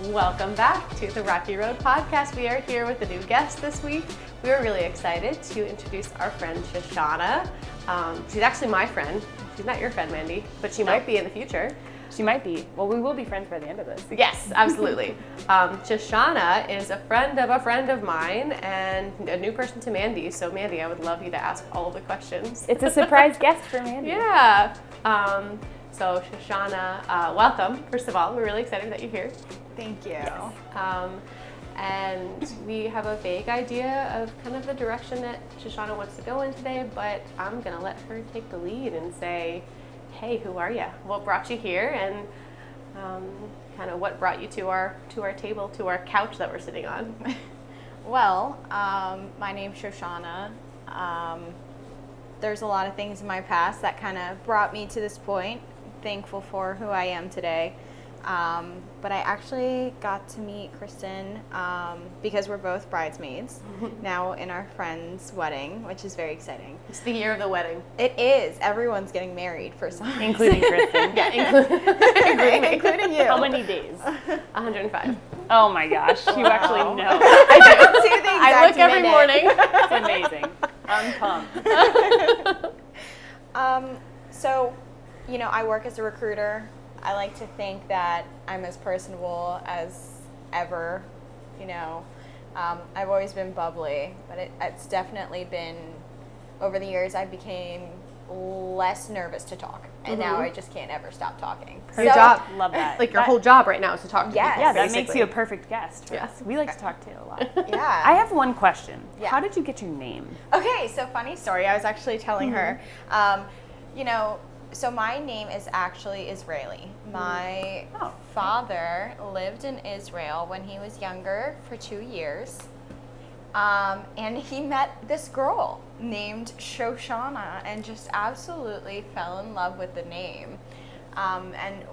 Welcome back to the Rocky Road Podcast. We are here with a new guest this week. We are really excited to introduce our friend Shoshanna. She's actually my friend. She's not your friend, Mandy, but she might be in the future. She might be. Well, we will be friends by the end of this. Yes, absolutely. Shoshanna is a friend of mine and a new person to Mandy. So Mandy, I would love you to ask all of the questions. It's a surprise guest for Mandy. Yeah. So Shoshanna, welcome. First of all, we're really excited that you're here. Thank you. Yes. And we have a vague idea of kind of the direction that Shoshanna wants to go in today, but I'm gonna let her take the lead and say, hey, who are you? What brought you here? And kind of what brought you to our table, to our couch that we're sitting on? Well, my name's Shoshanna. There's a lot of things in my past that kind of brought me to this point. Thankful for who I am today. But I actually got to meet Kristen because we're both bridesmaids now in our friend's wedding, which is very exciting. It's the year of the wedding. It is. Everyone's getting married for some reason. Including Kristen. Yeah, including you. How many days? 105. Oh my gosh, you actually know. I do. To the exact I look every minute. morning. It's amazing. I'm pumped. So, you know, I work as a recruiter. I like to think that I'm as personable as ever, you know. I've always been bubbly, but it's definitely been, over the years, I became less nervous to talk. And now I just can't ever stop talking. Your job, Love that. like your whole job right now is to talk to Yes. people. Yeah, that basically. makes you a perfect guest. Yes. We like to talk to you a lot. Yeah. I have one question. Yeah. How did you get your name? Okay, so funny story. I was actually telling her, you know, so my name is actually Israeli. My father lived in Israel when he was younger for 2 years. And he met this girl named Shoshanna and just absolutely fell in love with the name. And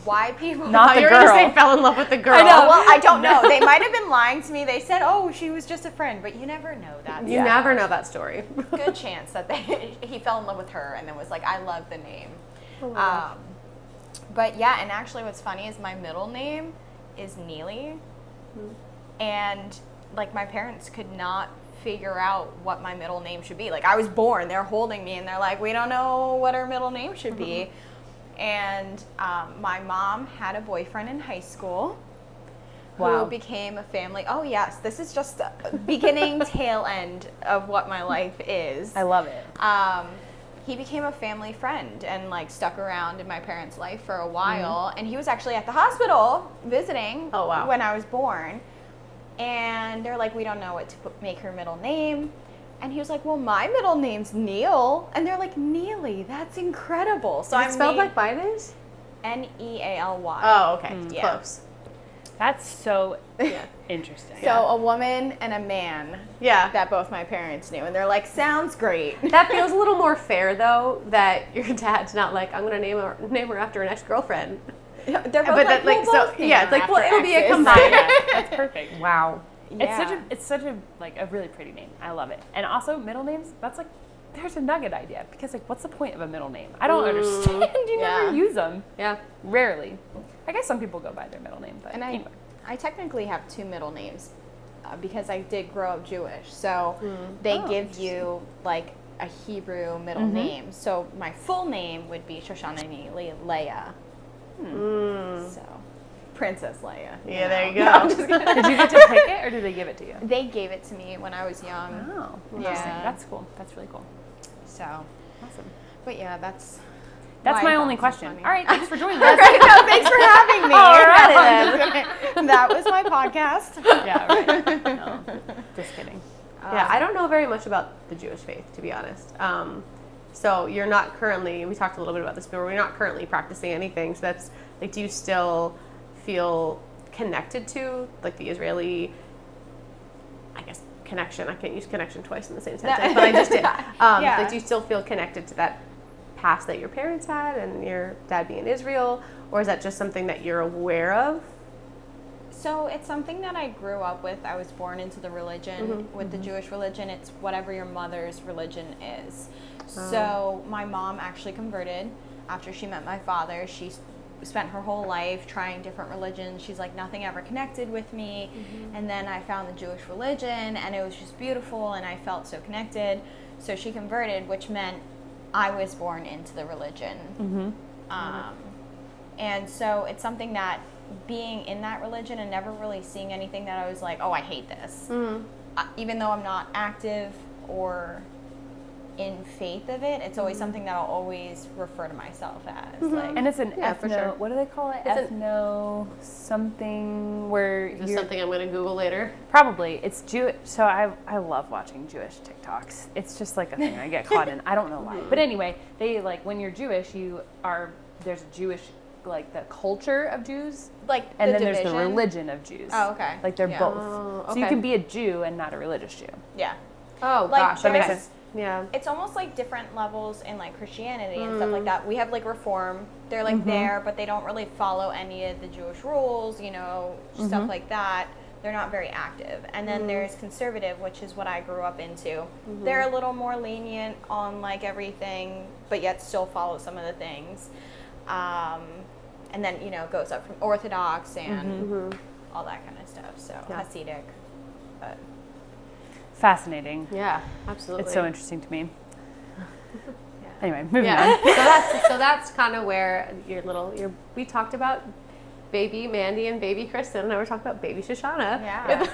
why people... Not the You're girl. going to say fell in love with the girl. I know. Well, I don't know. They might have been lying to me. They said, oh, she was just a friend. But you never know that. You never know that story. Good chance that he fell in love with her and then was like, I love the name. Oh But yeah, and actually what's funny is my middle name is Neely. And like my parents could not figure out what my middle name should be. Like I was born, they're holding me and they're like, we don't know what our middle name should be. And my mom had a boyfriend in high school who became a family. Oh yes, this is just the beginning tail end of what my life is. I love it. He became a family friend and like stuck around in my parents' life for a while. And he was actually at the hospital visiting when I was born. And they're like, we don't know what to make her middle name. And he was like, well, my middle name's Neil. And they're like, Neely, that's incredible. So It's spelled like Biden's? Nealy. Oh, okay. Yeah. Close. That's so interesting. So a woman and a man Yeah. that both my parents knew. And they're like, sounds great. That feels a little more fair, though, that your dad's not like, I'm going to name her after an ex-girlfriend. They're both But like, like, we'll so, both name yeah, her it's like, after well, it'll be a exes. combined. That's perfect. Wow. Yeah. It's such a like a really pretty name. I love it. And also middle names, that's like there's a nugget idea because like what's the point of a middle name? I don't understand. You never use them. Yeah. Rarely. I guess some people go by their middle name, but And anyway. I technically have 2 middle names because I did grow up Jewish. So they give you like a Hebrew middle name. So my full name would be Shoshanna Neely Leia. So Princess Leia. Yeah, there you go. No, I'm just kidding. Did you get to pick it or did they give it to you? They gave it to me when I was young. Oh, Yeah. interesting. That's cool. That's really cool. So, Awesome. but yeah, that's That's why I my thought only it was question. funny. All right, thanks for joining All us. right, no, thanks for having me. All right. That was my podcast. Yeah, right. No, just kidding. Yeah, I don't know very much about the Jewish faith, to be honest. So you're not currently, we talked a little bit about this before, we're not currently practicing anything. So that's, like, do you still feel connected to, like, the Israeli, I guess, connection? I can't use connection twice in the same sentence, but I just did. Like, do you still feel connected to that past that your parents had and your dad being in Israel? Or is that just something that you're aware of? So it's something that I grew up with. I was born into the religion, with the Jewish religion. It's whatever your mother's religion is. So my mom actually converted after she met my father. She spent her whole life trying different religions. She's like, nothing ever connected with me. And then I found the Jewish religion, and it was just beautiful, and I felt so connected. So she converted, which meant I was born into the religion. And so it's something that being in that religion and never really seeing anything that I was like, oh, I hate this. Even though I'm not active or in faith of it, it's always something that I'll always refer to myself as. Like, And it's an for sure. what do they call it? Ethno something where Is this you're something I'm going to Google later? probably it's Jewish. So I love watching Jewish TikToks. It's just like a thing I get caught in. I don't know why. But anyway, they like when you're Jewish, there's a Jewish like the culture of Jews, like and the then there's the division. religion of Jews. Oh, okay. Like they're Yeah. both. Oh, So you okay. can be a Jew and not a religious Jew. Yeah. Oh, Like, gosh. That makes there's- sense. Yeah. It's almost like different levels in like Christianity and stuff like that. We have like Reform. They're like there, but they don't really follow any of the Jewish rules, you know, stuff like that. They're not very active. And then there's Conservative, which is what I grew up into. They're a little more lenient on like everything, but yet still follow some of the things. And then, you know, it goes up from Orthodox and all that kind of stuff. So Yeah. Hasidic. But Fascinating. Yeah, absolutely. It's so interesting to me. yeah. Anyway, moving Yeah. on. so that's kind of where we talked about baby Mandy and baby Kristen, and now we're talking about baby Shoshanna. Yeah.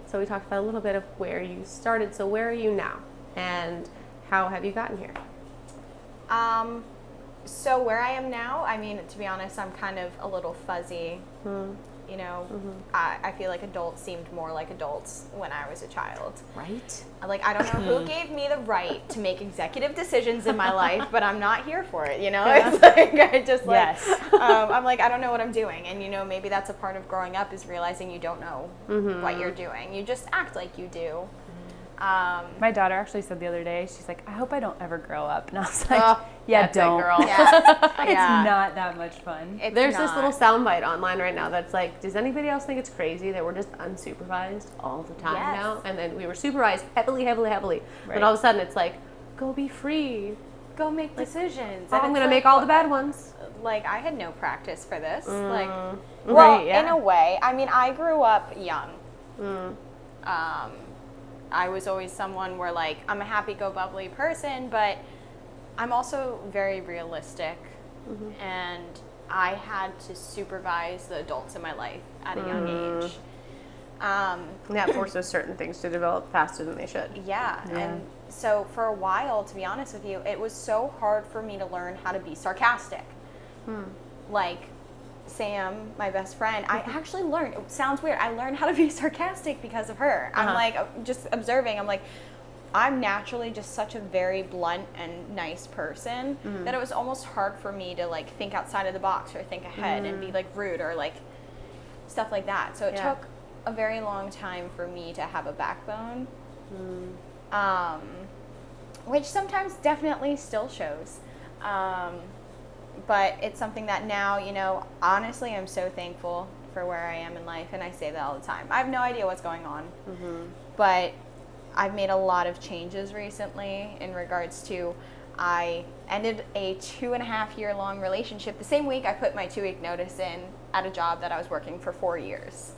So we talked about a little bit of where you started. So where are you now, and how have you gotten here? So where I am now, I mean, to be honest, I'm kind of a little fuzzy. You know, I feel like adults seemed more like adults when I was a child. Right. Like, I don't know who gave me the right to make executive decisions in my life, but I'm not here for it, you know? It's like, I just like, Yes. I'm like, I don't know what I'm doing. And, you know, maybe that's a part of growing up is realizing you don't know what you're doing. You just act like you do. My daughter actually said the other day, she's like, I hope I don't ever grow up. And I was like, yeah, that's it, don't. girl. Yeah. It's not that much fun. It's There's this not. little soundbite online right now that's like, does anybody else think it's crazy that we're just unsupervised all the time Yes. now? And then we were supervised heavily. Right. But all of a sudden it's like, go be free. Go make decisions. Oh, And I'm it's going to like, make all the bad ones. like, I had no practice for this. Like, well, Right, yeah. in a way. I mean, I grew up young. I was always someone where, like, I'm a happy-go-bubbly person, but I'm also very realistic. And I had to supervise the adults in my life at a young age. And that forces certain things to develop faster than they should. Yeah, and so for a while, to be honest with you, it was so hard for me to learn how to be sarcastic. Like Sam, my best friend, I actually learned, it sounds weird, I learned how to be sarcastic because of her. I'm like, just observing, I'm like, I'm naturally just such a very blunt and nice person that it was almost hard for me to like think outside of the box or think ahead and be like rude or like stuff like that. So it took a very long time for me to have a backbone, which sometimes definitely still shows. But it's something that now, you know, honestly, I'm so thankful for where I am in life, and I say that all the time. I have no idea what's going on, but I've made a lot of changes recently in regards to, I ended a 2.5-year long relationship the same week I put my 2-week notice in at a job that I was working for 4 years.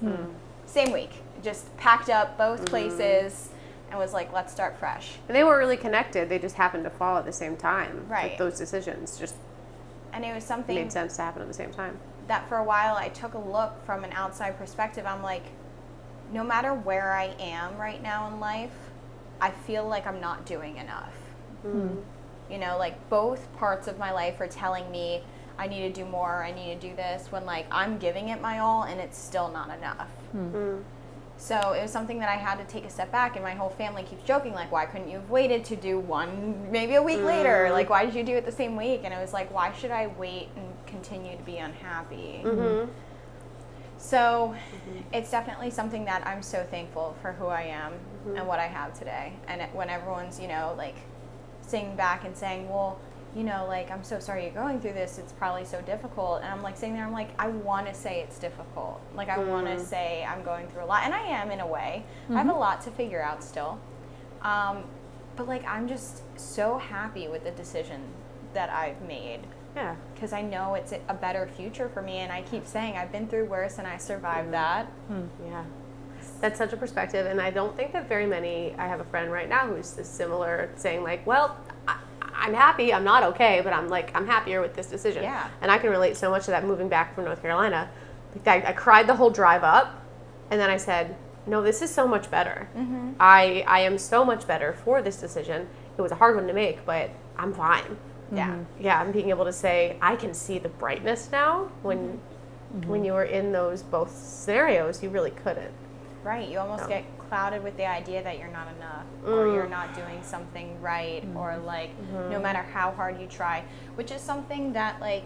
Same week, just packed up both places and was like, let's start fresh. And they weren't really connected. They just happened to fall at the same time. Right. Like those decisions just And it was something made sense to happen at the same time. that for a while I took a look from an outside perspective. I'm like, no matter where I am right now in life, I feel like I'm not doing enough. You know, like both parts of my life are telling me I need to do more, I need to do this, when like I'm giving it my all and it's still not enough. So it was something that I had to take a step back, and my whole family keeps joking, like, why couldn't you have waited to do one maybe a week later? Like, why did you do it the same week? And it was like, why should I wait and continue to be unhappy? So it's definitely something that I'm so thankful for who I am and what I have today. And when everyone's, you know, like sitting back and saying, well, you know, like, I'm so sorry you're going through this, it's probably so difficult. And I'm like sitting there, I'm like, I want to say it's difficult. Like, I want to say I'm going through a lot. And I am, in a way. I have a lot to figure out still. But like, I'm just so happy with the decision that I've made. Yeah. because I know it's a better future for me. And I keep saying I've been through worse and I survived that. Yeah. That's such a perspective, and I don't think that very many. I have a friend right now who's similar, saying like, "Well, I'm happy. I'm not okay, but I'm happier with this decision." Yeah. And I can relate so much to that. Moving back from North Carolina, like, I cried the whole drive up, and then I said, "No, this is so much better. I am so much better for this decision. It was a hard one to make, but I'm fine." Yeah. Yeah, and being able to say, I can see the brightness now. When you were in those both scenarios, you really couldn't. Right. You almost get clouded with the idea that you're not enough or you're not doing something right or like no matter how hard you try, which is something that like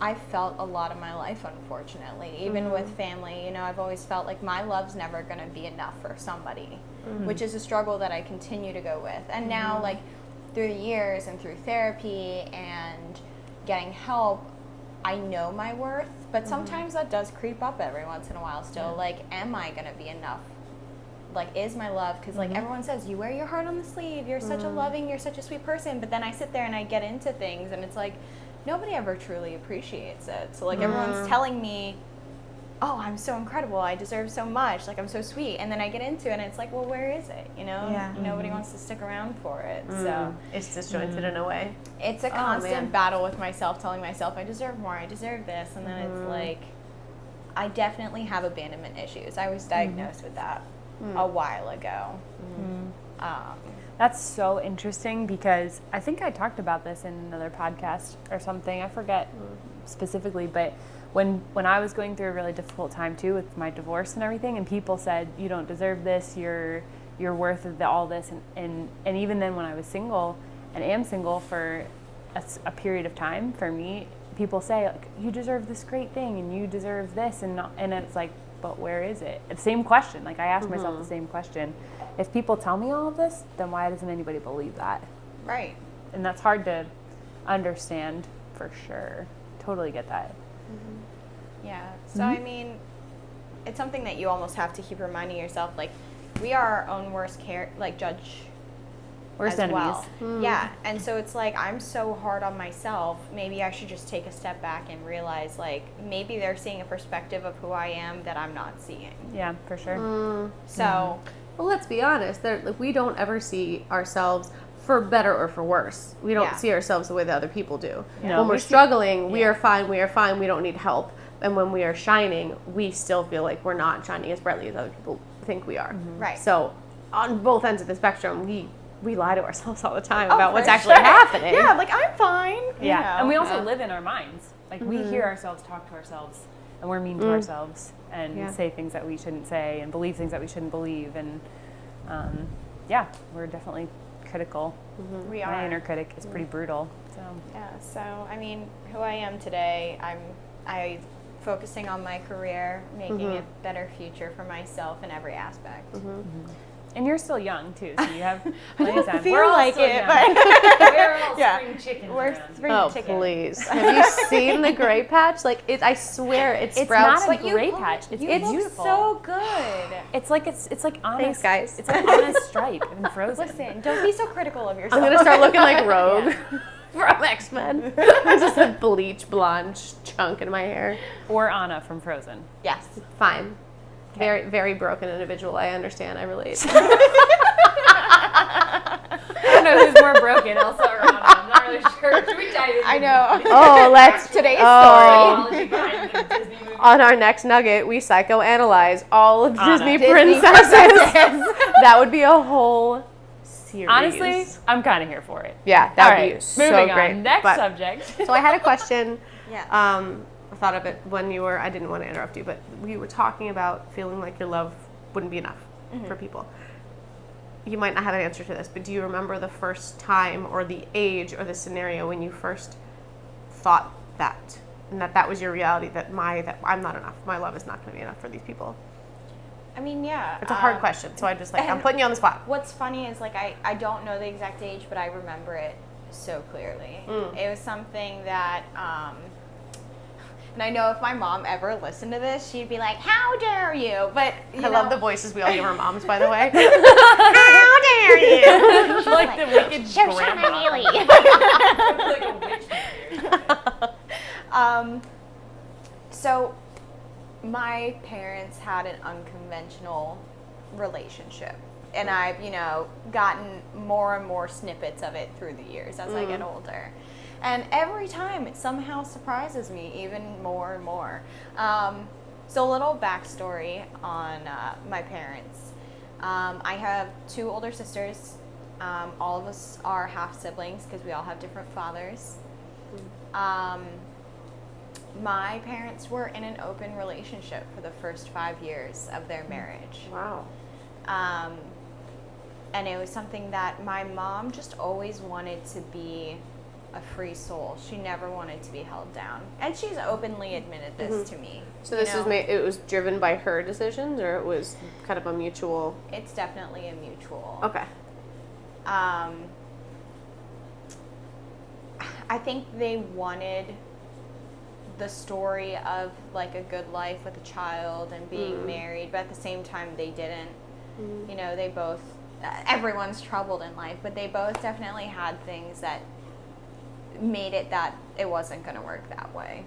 I felt a lot of my life, unfortunately, even with family. You know, I've always felt like my love's never going to be enough for somebody, which is a struggle that I continue to go with. And now, like, through the years and through therapy and getting help, I know my worth, but sometimes that does creep up every once in a while still. Like, am I going to be enough? Like, is my love, because like everyone says, you wear your heart on the sleeve, you're such a loving, you're such a sweet person, but then I sit there and I get into things and it's like, nobody ever truly appreciates it. So like everyone's telling me, oh, I'm so incredible, I deserve so much, like I'm so sweet, and then I get into it and it's like, well, where is it, you know? Yeah. Nobody wants to stick around for it. So It's disjointed in a way. it's a constant battle with myself, telling myself I deserve more, I deserve this, and then it's like, I definitely have abandonment issues. I was diagnosed with that a while ago. That's so interesting because I think I talked about this in another podcast or something. I forget specifically, but when I was going through a really difficult time too with my divorce and everything, and people said, you don't deserve this, you're worth all this, and even then when I was single and am single for a period of time, for me, people say like, you deserve this great thing and you deserve this, and it's like, but where is it? It's the same question. Like I ask myself the same question. If people tell me all of this, then why doesn't anybody believe that? Right. And that's hard to understand for sure. Totally get that. Yeah. So I mean, it's something that you almost have to keep reminding yourself, like, we are our own worst judge Worst as enemies. well. Yeah. And so it's like, I'm so hard on myself. Maybe I should just take a step back and realize, like, maybe they're seeing a perspective of who I am that I'm not seeing. Yeah, for sure. So, Well, let's be honest. We don't ever see ourselves for better or for worse. We don't see ourselves the way that other people do. No. When we're struggling, we are fine. We are fine. We don't need help. And when we are shining, we still feel like we're not shining as brightly as other people think we are. Right. So, on both ends of the spectrum, we lie to ourselves all the time Oh, about for what's actually sure. happening. Yeah, like, I'm fine. Yeah. You know? And we also live in our minds. Like we hear ourselves talk to ourselves, and we're mean to ourselves, and say things that we shouldn't say, and believe things that we shouldn't believe, and we're definitely critical. We My are. inner critic is pretty brutal. So Yeah, so I mean, who I am today, I focusing on my career, making a better future for myself in every aspect. and you're still young too, so you have plenty of time. Feel We're all like still it, young. but We're all Yeah. spring chickens. we're around. spring Oh, chickens. please. Have you seen the gray patch? Like, I swear it It's sprouts. not a But you gray look- patch. It's you beautiful. look so good. It's like on Thanks, guys. It's like on a stripe in Frozen. Listen, don't be so critical of yourself. I'm going to start looking like Rogue from X-Men. Just a bleach blonde chunk in my hair. Or Anna from Frozen. Yes. Fine. Very, very broken individual. I understand. I relate. I don't know who's more broken, Elsa or Anna. I'm not really sure. Should we dive into I know. Oh, let's. Today's psychology behind the Disney movie? On our next nugget, we psychoanalyze all of Anna. Disney Disney princesses. That would be a whole series. Honestly, I'm kind of here for it. yeah, that All would be right, so moving great. on. Next But- subject. So I had a question. Yeah. I thought of it when you were, I didn't want to interrupt you, but we were talking about feeling like your love wouldn't be enough for people. You might not have an answer to this, but do you remember the first time or the age or the scenario when you first thought that, and that was your reality, that I'm not enough, my love is not going to be enough for these people? I mean, yeah. It's a hard question, so I'm and putting you on the spot. What's funny is, like, I don't know the exact age, but I remember it so clearly. It was something that, and I know if my mom ever listened to this, she'd be like, how dare you? But, I love the voices we all give our moms, by the way. How dare you? like the wicked Shoshanna grandma. Neely. Like a witch figure. So my parents had an unconventional relationship. And I've, gotten more and more snippets of it through the years as I get older. And every time it somehow surprises me even more and more. So a little backstory on my parents. I have 2 older sisters. All of us are half siblings because we all have different fathers. My parents were in an open relationship for the first 5 years of their marriage. Wow. And it was something that my mom just always wanted to be a free soul. She never wanted to be held down. And she's openly admitted this to me. So this it was driven by her decisions, or it was kind of a mutual? It's definitely a mutual. Okay. I think they wanted the story of like a good life with a child and being married, but at the same time they didn't. They both, everyone's troubled in life, but they both definitely had things that made it that it wasn't going to work that way.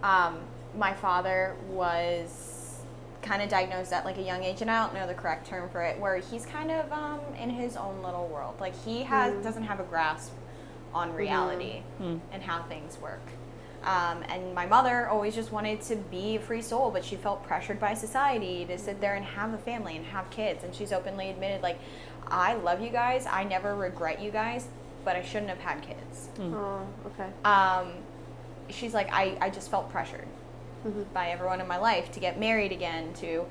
My father was kind of diagnosed at like a young age, and I don't know the correct term for it, where he's kind of in his own little world. Like he doesn't have a grasp on reality and how things work. And my mother always just wanted to be a free soul, but she felt pressured by society to sit there and have a family and have kids. And she's openly admitted, like, I love you guys. I never regret you guys, but I shouldn't have had kids. Oh, okay. She's like, I just felt pressured by everyone in my life to get married again, to,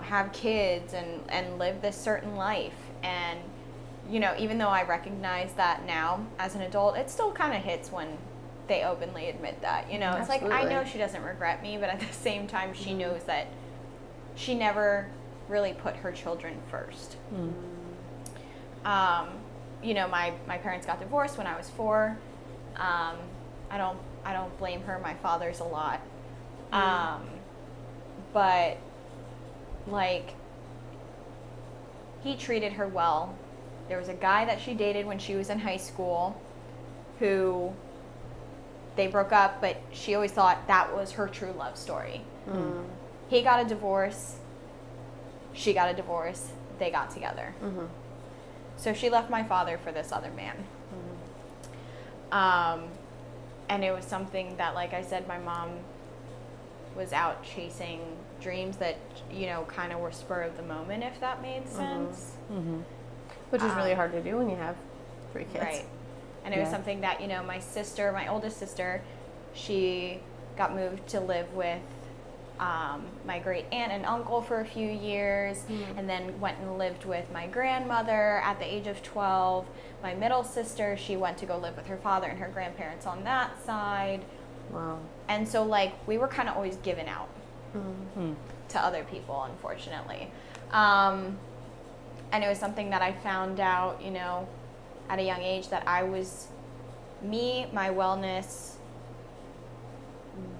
have kids and live this certain life. And, even though I recognize that now as an adult, it still kind of hits when they openly admit that. It's like, I know she doesn't regret me, but at the same time, she knows that she never really put her children first. My parents got divorced when I was 4. I don't blame her. My father's a lot. But like, he treated her well. There was a guy that she dated when she was in high school who they broke up, but she always thought that was her true love story. He got a divorce. She got a divorce. They got together. So she left my father for this other man. And it was something that, like I said, my mom was out chasing dreams that, kind of were spur of the moment, if that made sense. Which is really hard to do when you have 3 kids. Right. And it was something that, my oldest sister, she got moved to live with my great aunt and uncle for a few years, and then went and lived with my grandmother at the age of 12. My middle sister, she went to go live with her father and her grandparents on that side. Wow. And so, like, we were kind of always given out to other people, unfortunately. And it was something that I found out, at a young age, that my wellness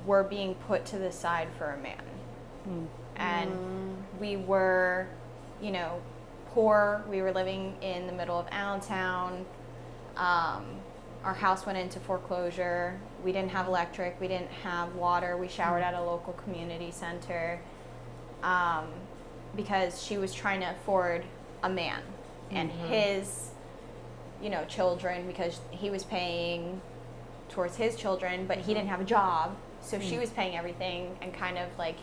were being put to the side for a man. And we were, poor. We were living in the middle of Allentown. Our house went into foreclosure. We didn't have electric. We didn't have water. We showered at a local community center because she was trying to afford a man and his children, because he was paying towards his children, but he didn't have a job, so she was paying everything, and kind of like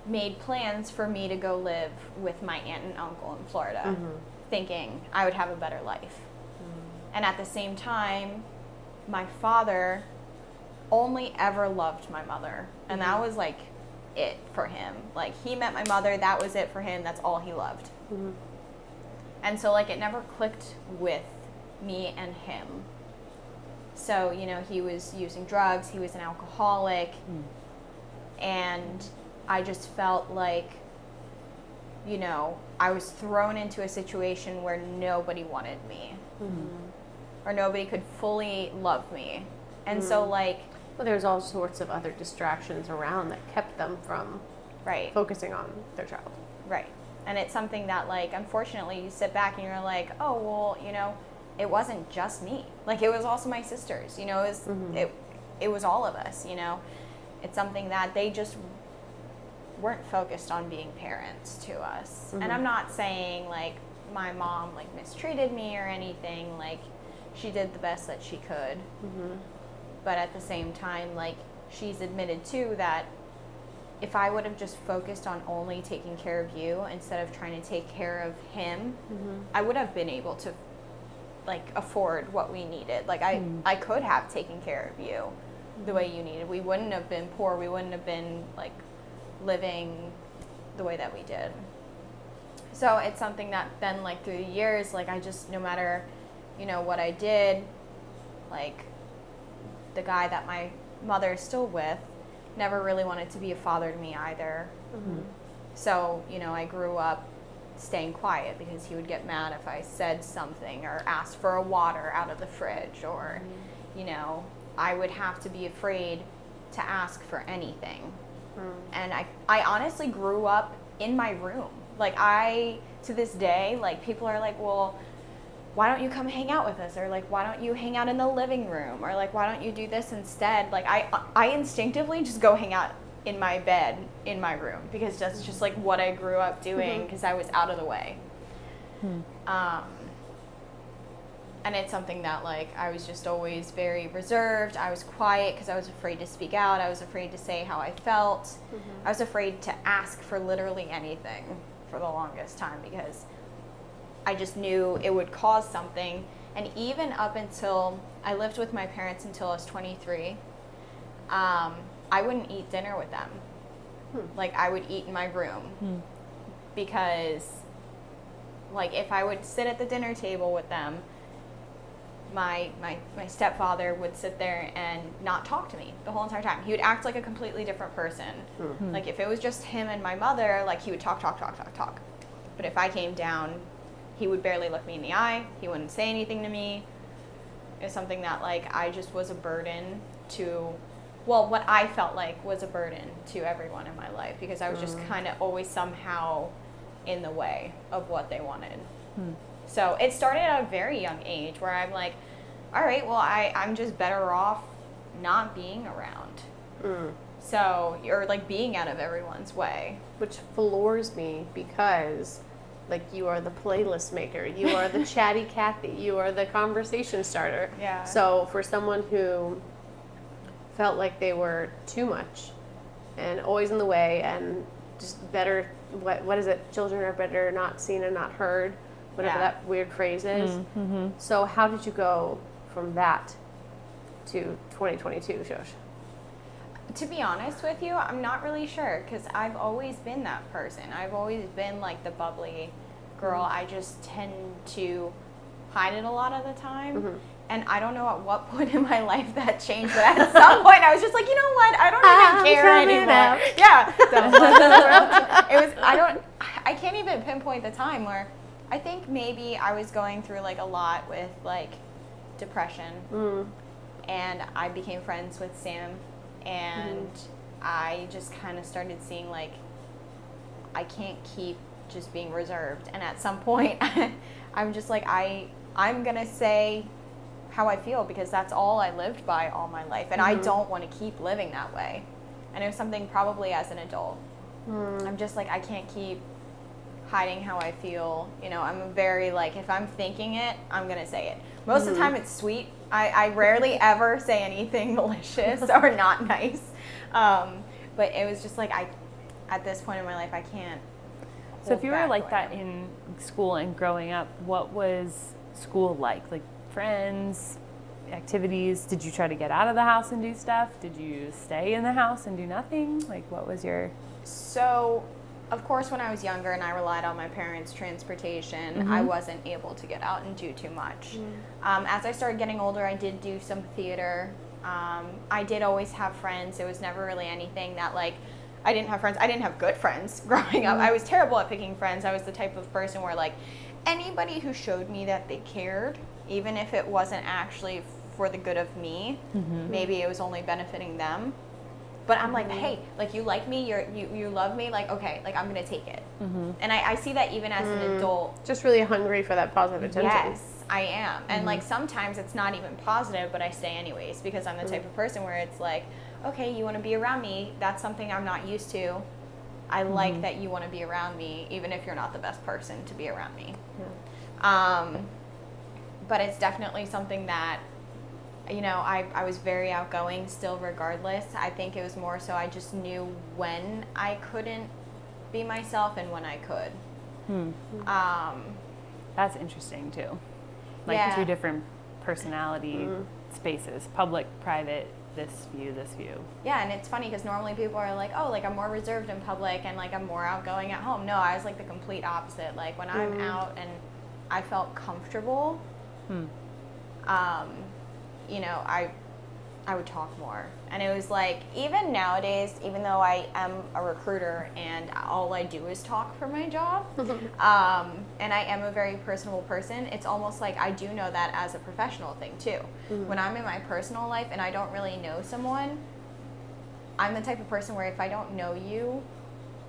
made plans for me to go live with my aunt and uncle in Florida, thinking I would have a better life. And at the same time, my father only ever loved my mother, and that was like it for him. Like, he met my mother, that was it for him, that's all he loved. And so, like, it never clicked with me and him. So, he was using drugs, he was an alcoholic, and I just felt like, I was thrown into a situation where nobody wanted me, or nobody could fully love me. And so, like... Well, there's all sorts of other distractions around that kept them from focusing on their child. Right. And it's something that, like, unfortunately, you sit back and you're like, oh, well, it wasn't just me. Like, it was also my sisters, you know, it was all of us, you know. It's something that they just weren't focused on being parents to us. And I'm not saying, like, my mom, like, mistreated me or anything. Like, she did the best that she could. But at the same time, like, she's admitted, too, that if I would have just focused on only taking care of you instead of trying to take care of him, I would have been able to, like, afford what we needed. Like, I could have taken care of you the way you needed. We wouldn't have been poor. We wouldn't have been, like, living the way that we did. So it's something that then, like, through the years, like, I just, no matter, you know, what I did, like, the guy that my mother is still with never really wanted to be a father to me either. So, you know, I grew up staying quiet because he would get mad if I said something or asked for a water out of the fridge, or, you know, I would have to be afraid to ask for anything. And I honestly grew up in my room. Like, to this day, like, people are like, well, why don't you come hang out with us? Or, like, why don't you hang out in the living room? Or, like, why don't you do this instead? Like, I instinctively just go hang out in my bed in my room because that's just, like, what I grew up doing because I was out of the way. And it's something that, like, I was just always very reserved. I was quiet because I was afraid to speak out. I was afraid to say how I felt. I was afraid to ask for literally anything for the longest time because I just knew it would cause something. And even up until I lived with my parents until I was 23, I wouldn't eat dinner with them. Like, I would eat in my room because, like, if I would sit at the dinner table with them, my stepfather would sit there and not talk to me the whole entire time. He would act like a completely different person. Like, if it was just him and my mother, like, he would talk. But if I came down, he would barely look me in the eye. He wouldn't say anything to me. It was something that, like, I just was a burden to, well, what I felt like was a burden to everyone in my life because I was just kind of always somehow in the way of what they wanted. So it started at a very young age where I'm like, all right, well, I'm just better off not being around. So you're, like, being out of everyone's way. Which floors me because, like, you are the playlist maker, you are the chatty Cathy, you are the conversation starter. Yeah. So for someone who felt like they were too much and always in the way and just better, what is it? Children are better not seen and not heard, whatever that weird phrase is. So how did you go from that to 2022, Shosh? To be honest with you, I'm not really sure because I've always been that person. I've always been, like, the bubbly girl. I just tend to hide it a lot of the time. And I don't know at what point in my life that changed, but at some point I was just like, you know what? I don't even care anymore. Yeah. It was, I can't even pinpoint the time where I think maybe I was going through, like, a lot with, like, depression. And I became friends with Sam. And I just kind of started seeing, like, I can't keep just being reserved. And at some point, I'm just like, I'm going to say how I feel because that's all I lived by all my life. And I don't want to keep living that way. And it was something probably as an adult. I'm just like, I can't keep hiding how I feel. You know, I'm very, like, if I'm thinking it, I'm going to say it. Most of the time it's sweet. I rarely ever say anything malicious or not nice. But it was just like, at this point in my life, I can't. So if you were like that in school and growing up, what was school like? Like, friends, activities? Did you try to get out of the house and do stuff? Did you stay in the house and do nothing? Like, what was your... So, of course, when I was younger and I relied on my parents' transportation, I wasn't able to get out and do too much. As I started getting older, I did do some theater. I did always have friends. It was never really anything that, like, I didn't have friends. I didn't have good friends growing up. I was terrible at picking friends. I was the type of person where, like, anybody who showed me that they cared, even if it wasn't actually for the good of me, maybe it was only benefiting them. But I'm like, hey, like, you like me, you love me, like, okay, like, I'm gonna take it. And I see that even as an adult. Just really hungry for that positive attention. Yes, I am. And like sometimes it's not even positive, but I stay anyways because I'm the type of person where it's like, okay, you want to be around me. That's something I'm not used to. I like that you want to be around me, even if you're not the best person to be around me. Yeah. But it's definitely something that, you know, I was very outgoing still regardless. I think it was more so I just knew when I couldn't be myself and when I could. That's interesting too. Like Yeah. 2 different personality spaces, public, private, this view. Yeah, and it's funny because normally people are like, oh, like I'm more reserved in public and like I'm more outgoing at home. No, I was like the complete opposite. Like when I'm out and I felt comfortable, you know, I would talk more. And it was like, even nowadays, even though I am a recruiter and all I do is talk for my job, and I am a very personable person, it's almost like I do know that as a professional thing too. When I'm in my personal life and I don't really know someone, I'm the type of person where if I don't know you,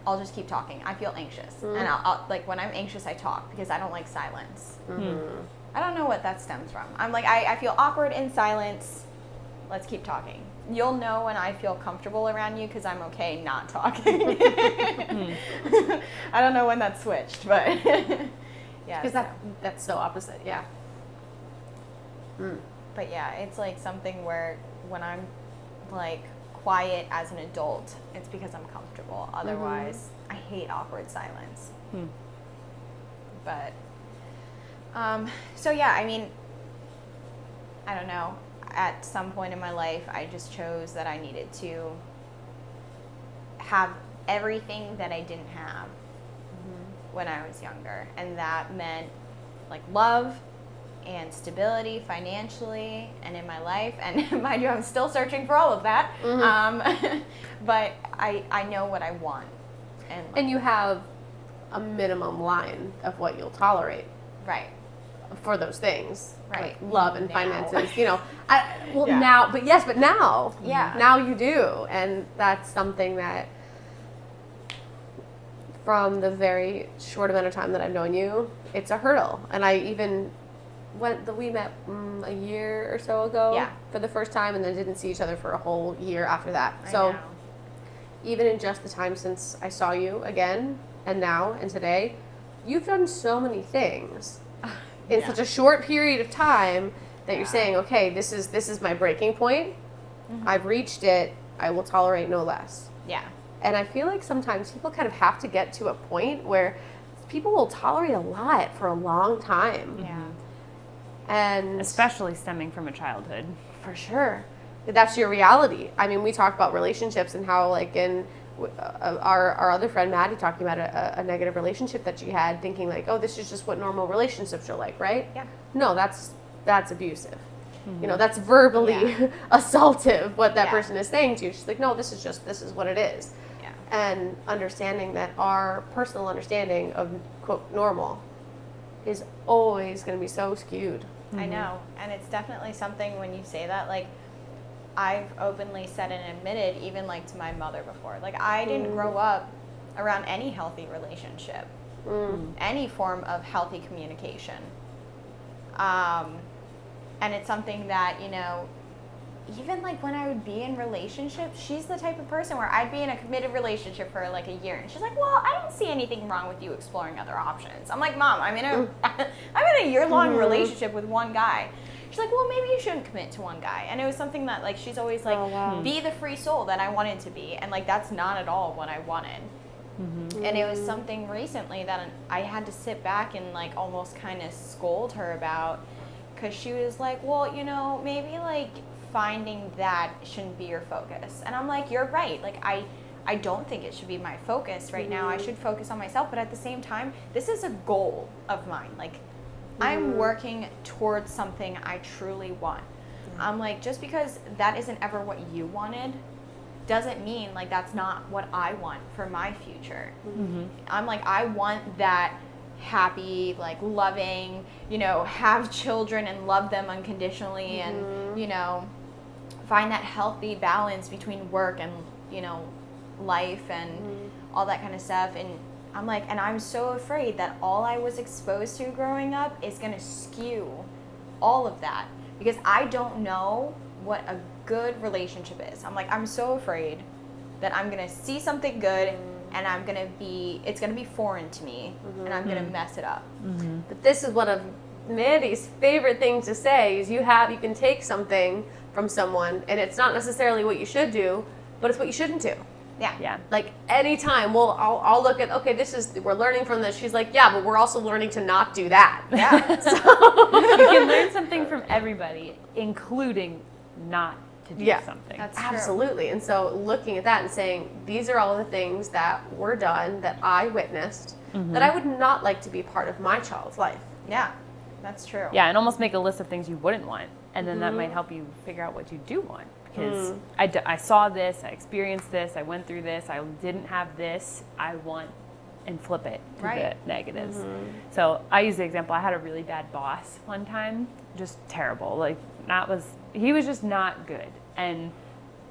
I'll just keep talking. I feel anxious. And I'll like when I'm anxious, I talk because I don't like silence. I don't know what that stems from. I'm like, I feel awkward in silence. Let's keep talking. You'll know when I feel comfortable around you because I'm okay not talking. I don't know when that switched, but yeah. Because that's so opposite, yeah. But yeah, it's like something where when I'm like quiet as an adult, it's because I'm comfortable. Otherwise, I hate awkward silence. But so yeah, I mean, I don't know. At some point in my life, I just chose that I needed to have everything that I didn't have when I was younger. And that meant like love and stability financially and in my life. And mind you, I'm still searching for all of that. But I know what I want. And you have a minimum line of what you'll tolerate. Right. For those things, Right. like love and Now. finances, you know. Yeah. Now, but now, Yeah. now you do, and that's something that, from the very short amount of time that I've known you, it's a hurdle. And I even we met a year or so ago for the first time, and then didn't see each other for a whole year after that. I So know. even in just the time since I saw you again, and now and today, you've done so many things in such a short period of time that you're saying, okay, this is my breaking point. I've reached it. I will tolerate no less. Yeah. And I feel like sometimes people kind of have to get to a point where people will tolerate a lot for a long time. Yeah. And Especially stemming from a childhood. for sure, that's your reality. I mean, we talk about relationships and how, like, in our other friend Maddie talking about a negative relationship that she had, thinking like, oh, this is just what normal relationships are like, right? Yeah. No, that's abusive. You know, that's verbally assaultive, what that person is saying to you. She's like, no, this is what it is. Yeah. And understanding that our personal understanding of, quote, normal is always going to be so skewed. I know. And it's definitely something when you say that, like, I've openly said and admitted, even like to my mother before, like I didn't grow up around any healthy relationship, any form of healthy communication. And it's something that, you know, even like when I would be in relationships, she's the type of person where I'd be in a committed relationship for like a year, and she's like, well, I don't see anything wrong with you exploring other options. I'm like, Mom, I'm in a year-long relationship with one guy. She's like, well, maybe you shouldn't commit to one guy. And it was something that, like, she's always like, be the free soul that I wanted to be. And, like, that's not at all what I wanted. And it was something recently that I had to sit back and, like, almost kind of scold her about. Because she was like, well, you know, maybe, like, finding that shouldn't be your focus. And I'm like, you're right. Like, I don't think it should be my focus right now. I should focus on myself. But at the same time, this is a goal of mine. Like, I'm working towards something I truly want. I'm like, just because that isn't ever what you wanted doesn't mean like that's not what I want for my future. I'm like, I want that happy, like loving, you know, have children and love them unconditionally and, you know, find that healthy balance between work and, you know, life and all that kind of stuff. And I'm like, and I'm so afraid that all I was exposed to growing up is going to skew all of that because I don't know what a good relationship is. I'm like, I'm so afraid that I'm going to see something good and it's going to be foreign to me and I'm going to mess it up. But this is one of Mandy's favorite things to say is you can take something from someone and it's not necessarily what you should do, but it's what you shouldn't do. Yeah. Like anytime, I'll look at, okay, we're learning from this. She's like, yeah, but we're also learning to not do that. Yeah. So You can learn something from everybody, including not to do something. That's true. absolutely. And so looking at that and saying, these are all the things that were done that I witnessed that I would not like to be part of my child's life. Yeah, that's true. Yeah, and almost make a list of things you wouldn't want, and then that might help you figure out what you do want. Because I saw this, I experienced this, I went through this, I didn't have this, I want, and flip it to the negatives. So I use the example, I had a really bad boss one time, just terrible. Like, he was just not good. And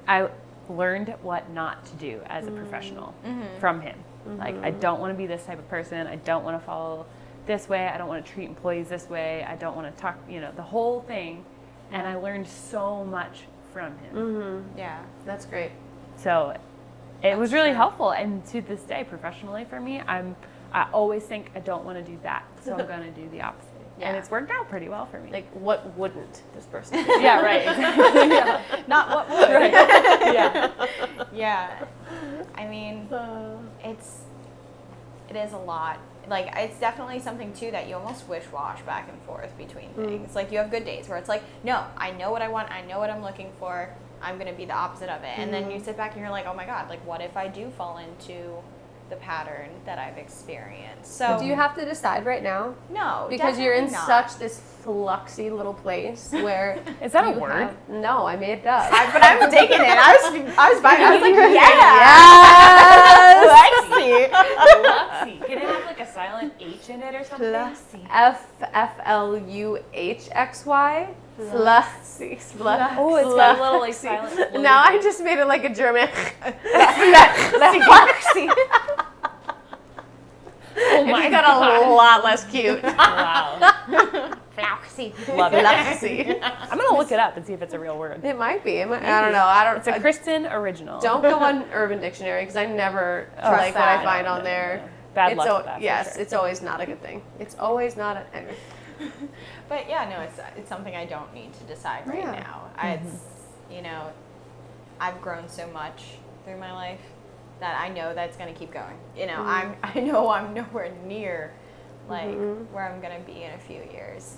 I learned what not to do as a professional from him. Like, I don't want to be this type of person, I don't want to follow this way, I don't want to treat employees this way, I don't want to talk, the whole thing. And I learned so much from him. Yeah. That's great. So it was really helpful. And to this day, professionally for me, I always think I don't want to do that. So I'm going to do the opposite. Yeah. And it's worked out pretty well for me. Like, what wouldn't this person do? yeah, right. Exactly. Yeah. Not what would. Right. Yeah. Yeah. I mean, it is a lot. Like, it's definitely something, too, that you almost wish-wash back and forth between things. Like, you have good days where it's like, no, I know what I want, I know what I'm looking for, I'm going to be the opposite of it. And then you sit back and you're like, oh, my God, like, what if I do fall into the pattern that I've experienced? So Do you have to decide right now? No, Because you're in definitely not. such this fluxy little place where Is that a you word? have- no, I made it up. But I'm digging it. I was like, Yes! Fluxy. Can it have like a silent H in it or something? Fluxy. Fluxy. Fluxy. Oh, it's got a little like silent. Now I just made it like a German. Fluxy. Oh my It's got a lot less cute. Wow. Fluxy. Love it. Fluxy. I'm gonna look it up and see if it's a real word. It might be. I don't know. It's a Kristen original. Don't go on Urban Dictionary because I never like what I find on there. Bad luck with that. Yes, for sure. it's always not a good thing. It's always not a. Anyway. But yeah, no, it's something I don't need to decide right now. It's I've grown so much through my life that I know that's going to keep going. I know I'm nowhere near like where I'm going to be in a few years.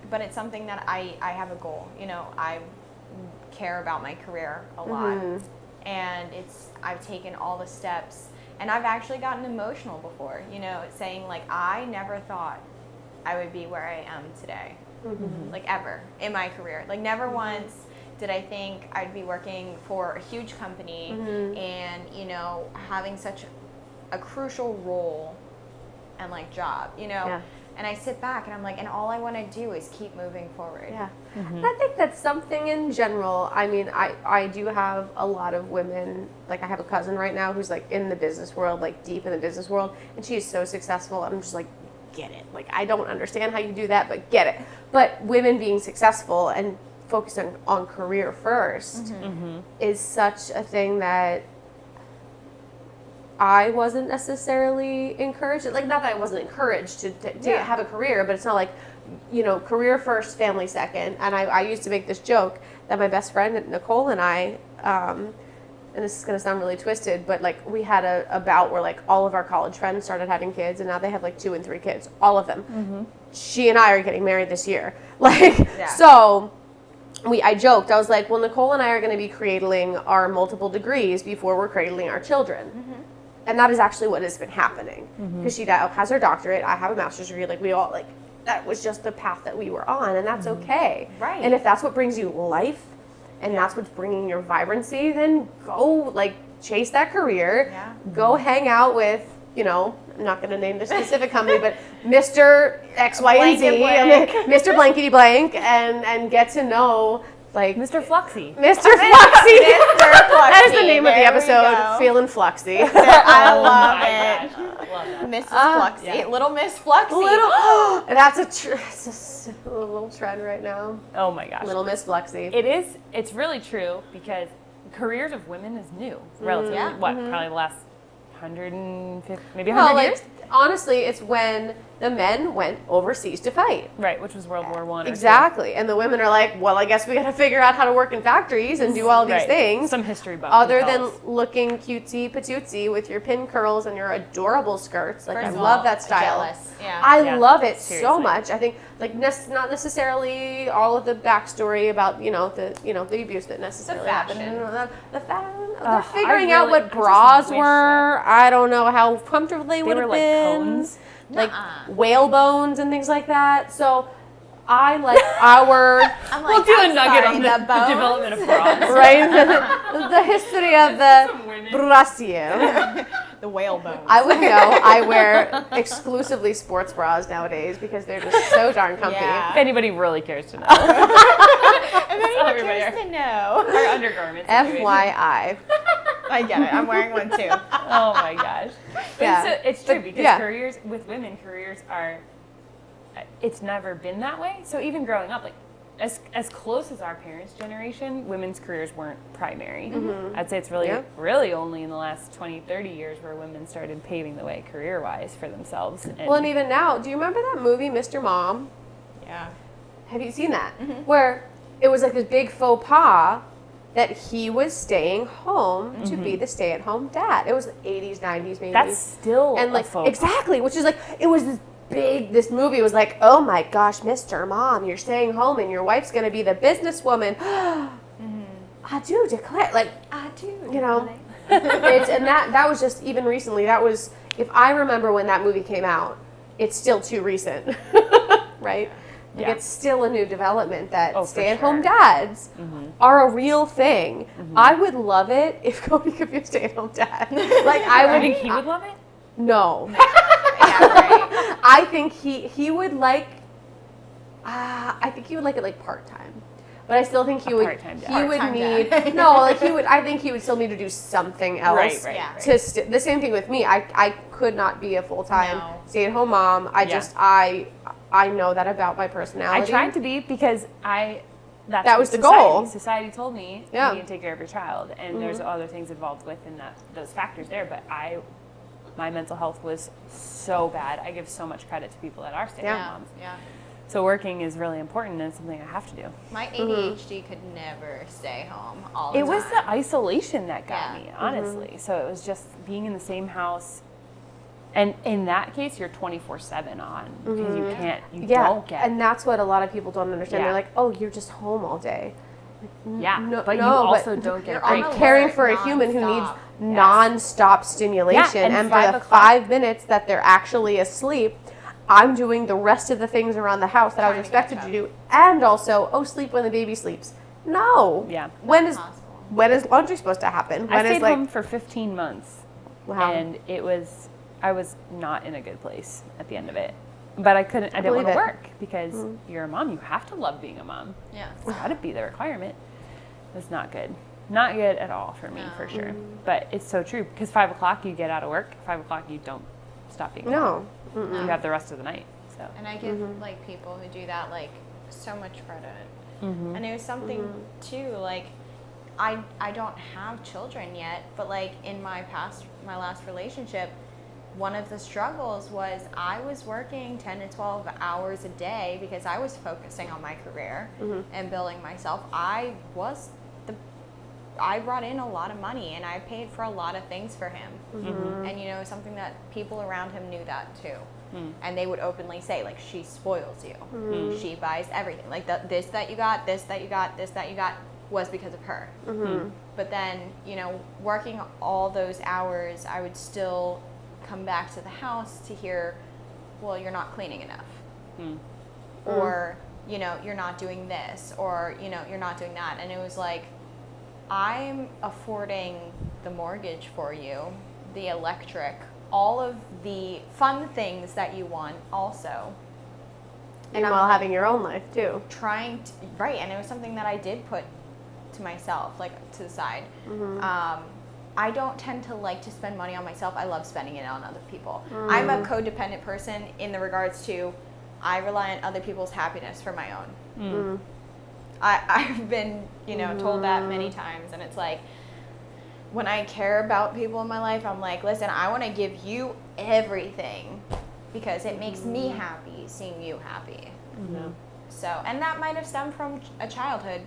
But it's something that I have a goal. I care about my career a lot, and I've taken all the steps, and I've actually gotten emotional before. Saying like I never thought I would be where I am today, like ever in my career. Like never once did I think I'd be working for a huge company and having such a crucial role and like job. And I sit back and I'm like, and all I want to do is keep moving forward. Yeah. I think that's something in general. I mean, I do have a lot of women, like I have a cousin right now who's like in the business world, like deep in the business world, and she is so successful. I'm just like, get it. Like, I don't understand how you do that, but get it. But women being successful and focusing on career first is such a thing that I wasn't necessarily encouraged. Like, not that I wasn't encouraged to have a career, but it's not like, career first, family second. And I used to make this joke that my best friend, Nicole, and I, and this is going to sound really twisted, but like we had a bout where like all of our college friends started having kids, and now they have like 2 and 3 kids, all of them. She and I are getting married this year. So I joked, I was like, well, Nicole and I are going to be cradling our multiple degrees before we're cradling our children. And that is actually what has been happening. Because she now has her doctorate, I have a master's degree, like we all, like, that was just the path that we were on, and that's okay. Right. And if that's what brings you life, and that's what's bringing your vibrancy, then go, like, chase that career. Go hang out with, I'm not going to name the specific company, but Mr. X, Y, and Z, Mr. Blankety Blank, and get to know Like Mr. Fluxy. Mr. Fluxy. That is the Fluxy. name of the There we episode. go. Feeling Fluxy. I Oh love my it. gosh. Love that. Mrs. Fluxy. yeah. Little Miss Fluxy. Little. That's it's a little trend right now. Oh my gosh. Little Miss Fluxy. It is. It's really true because careers of women is new, relatively. Yeah. What? Probably the last 150, maybe 100 Well, like years. honestly, it's when the men went overseas to fight. Right, which was World War One. Exactly, and the women are like, well, I guess we got to figure out how to work in factories and do all these Right. things. Some history buff. Other can tell than us. looking cutesy patootsy with your pin curls and your adorable skirts, like First I of love all, that style. jealous. Yeah. I Yeah, love it so seriously. much. I think like not necessarily all of the backstory about the abuse that necessarily happened. fashion. They're figuring out really- what I just bras wish were. I don't know how comfortable they would were have like been. cones. Like Nuh-uh. whale bones and things like that. So I like our I'm We'll like, do a I'm nugget sorry, on the the bones? development of bras. right the history of the Some women. brassiere. The whale bones. I would know. I wear exclusively sports bras nowadays because they're just so darn comfy. Yeah. If anybody really cares to know, If anyone everybody cares are- to know. our undergarments. anyway. FYI. I get it. I'm wearing one too. Oh my gosh. But Yeah. it's true because Yeah. careers with women, careers are. It's never been that way. So even growing up, like as close as our parents' generation, women's careers weren't primary. I'd say it's really, Yeah. really only in the last 20, 30 years where women started paving the way career-wise for themselves. Well, and even now, do you remember that movie, Mr. Mom? Yeah. Have you seen that? Where it was like this big faux pas that he was staying home to be the stay-at-home dad. It was 80s, 90s maybe. that's still and a like faux pas. exactly, which is like it was this movie was like, oh my gosh, Mr. Mom, you're staying home and your wife's gonna be the businesswoman. I do declare, like, I do. you know, and that was just even recently. That was, if I remember when that movie came out, it's still too recent, right? Like Yeah. it's still a new development that Oh, for stay-at-home sure. dads are a real thing. I would love it if Cody could be a stay-at-home dad. Like I I would. think he would love it. No. Yeah, right. I think he would like. I think he would like it like part time, but I still think he would. part-time dad. He would Part-time need dad. no, like he would. I think he would still need to do something else. Right, Yeah. To the same thing with me. I could not be a full time No. stay at home mom. I know that about my I personality. tried to be because that's That what was the society- goal. Society told me Yeah. you need to take care of your child, and there's other things involved within those factors there. But my mental health was so bad. I give so much credit to people that are stay-at-home Yeah. moms. Yeah. So working is really important, and it's something I have to do. My ADHD could never stay home all the It time. was the isolation that got Yeah. me, honestly. So it was just being in the same house. And in that case, you're 24/7 on because you can't, you Yeah, don't get. and that's what a lot of people don't understand. Yeah. They're like, "Oh, you're just home all day." yeah, no- but you no, but also don't get you're a on break. alert. Caring for a human who needs nonstop. non-stop stimulation, Yeah, and and for 5 the o'clock 5 minutes that they're actually asleep, I'm doing the rest of the things around the house that I was Trying to expected catch to do, and also, sleep when the baby sleeps. No. Yeah. When is Possible. when is laundry supposed to happen? I When is stayed like home for 15 months, wow. and I was not in a good place at the end of it. But I didn't want believe to it. work because you're a mom. You have to love being a mom. Yeah. It's got to be the requirement. It's not good. Not good at all for me, for sure. But it's so true because 5 o'clock you get out of work. 5 o'clock you don't stop being a mom. No. You have the rest of the night. So And I give like people who do that like so much credit. Mm-hmm. And it was something too like I don't have children yet, but like in my last relationship, one of the struggles was I was working 10 to 12 hours a day because I was focusing on my career and building myself. I brought in a lot of money and I paid for a lot of things for him. And you know, something that people around him knew that too. And they would openly say, like, she spoils you. She buys everything. Like, this that you got, this that you got, this that you got was because of her. But then, you know, working all those hours, I would still come back to the house to hear, well, you're not cleaning enough. Or, you know, you're not doing this. Or, you know, you're not doing that. And it was like, I'm affording the mortgage for you, the electric, all of the fun things that you want also. And I'm while like, having your own life too. trying to, right, and it was something that I did put to myself, like to the side. I don't tend to like to spend money on myself. I love spending it on other people. I'm a codependent person in the regards to I rely on other people's happiness for my own. I've been, told that many times, and it's like, when I care about people in my life, I'm like, listen, I want to give you everything because it makes me happy seeing you happy. So, and that might have stemmed from a childhood,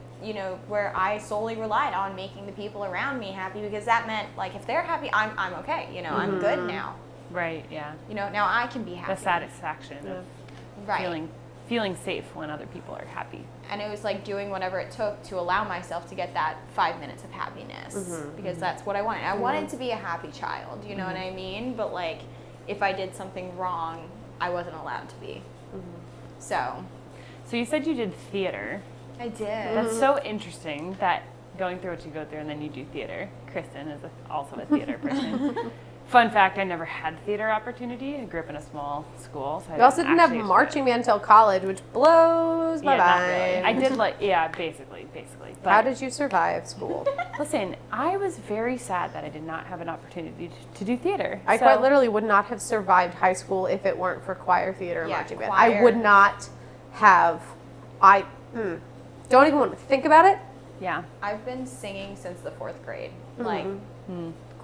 where I solely relied on making the people around me happy because that meant, like, if they're happy, I'm okay. I'm good now. Right, yeah. Now I can be happy. The satisfaction of feeling safe when other people are happy. And it was like doing whatever it took to allow myself to get that 5 minutes of happiness because that's what I wanted. I wanted to be a happy child, you know what I mean? But, like, if I did something wrong, I wasn't allowed to be. So you said you did theater. I did. That's so interesting that going through what you go through and then you do theater. Kristen is also a theater person. Fun fact, I never had theater opportunity. I grew up in a small school. So You also didn't have marching band until college, which blows my not mind. really. I did basically. But How did you survive school? listen, I was very sad that I did not have an opportunity to do theater. I quite literally would not have survived high school if it weren't for choir, theater, and marching band. choir. I would not have. Don't even want to think about it. Yeah. I've been singing since the 4th grade, like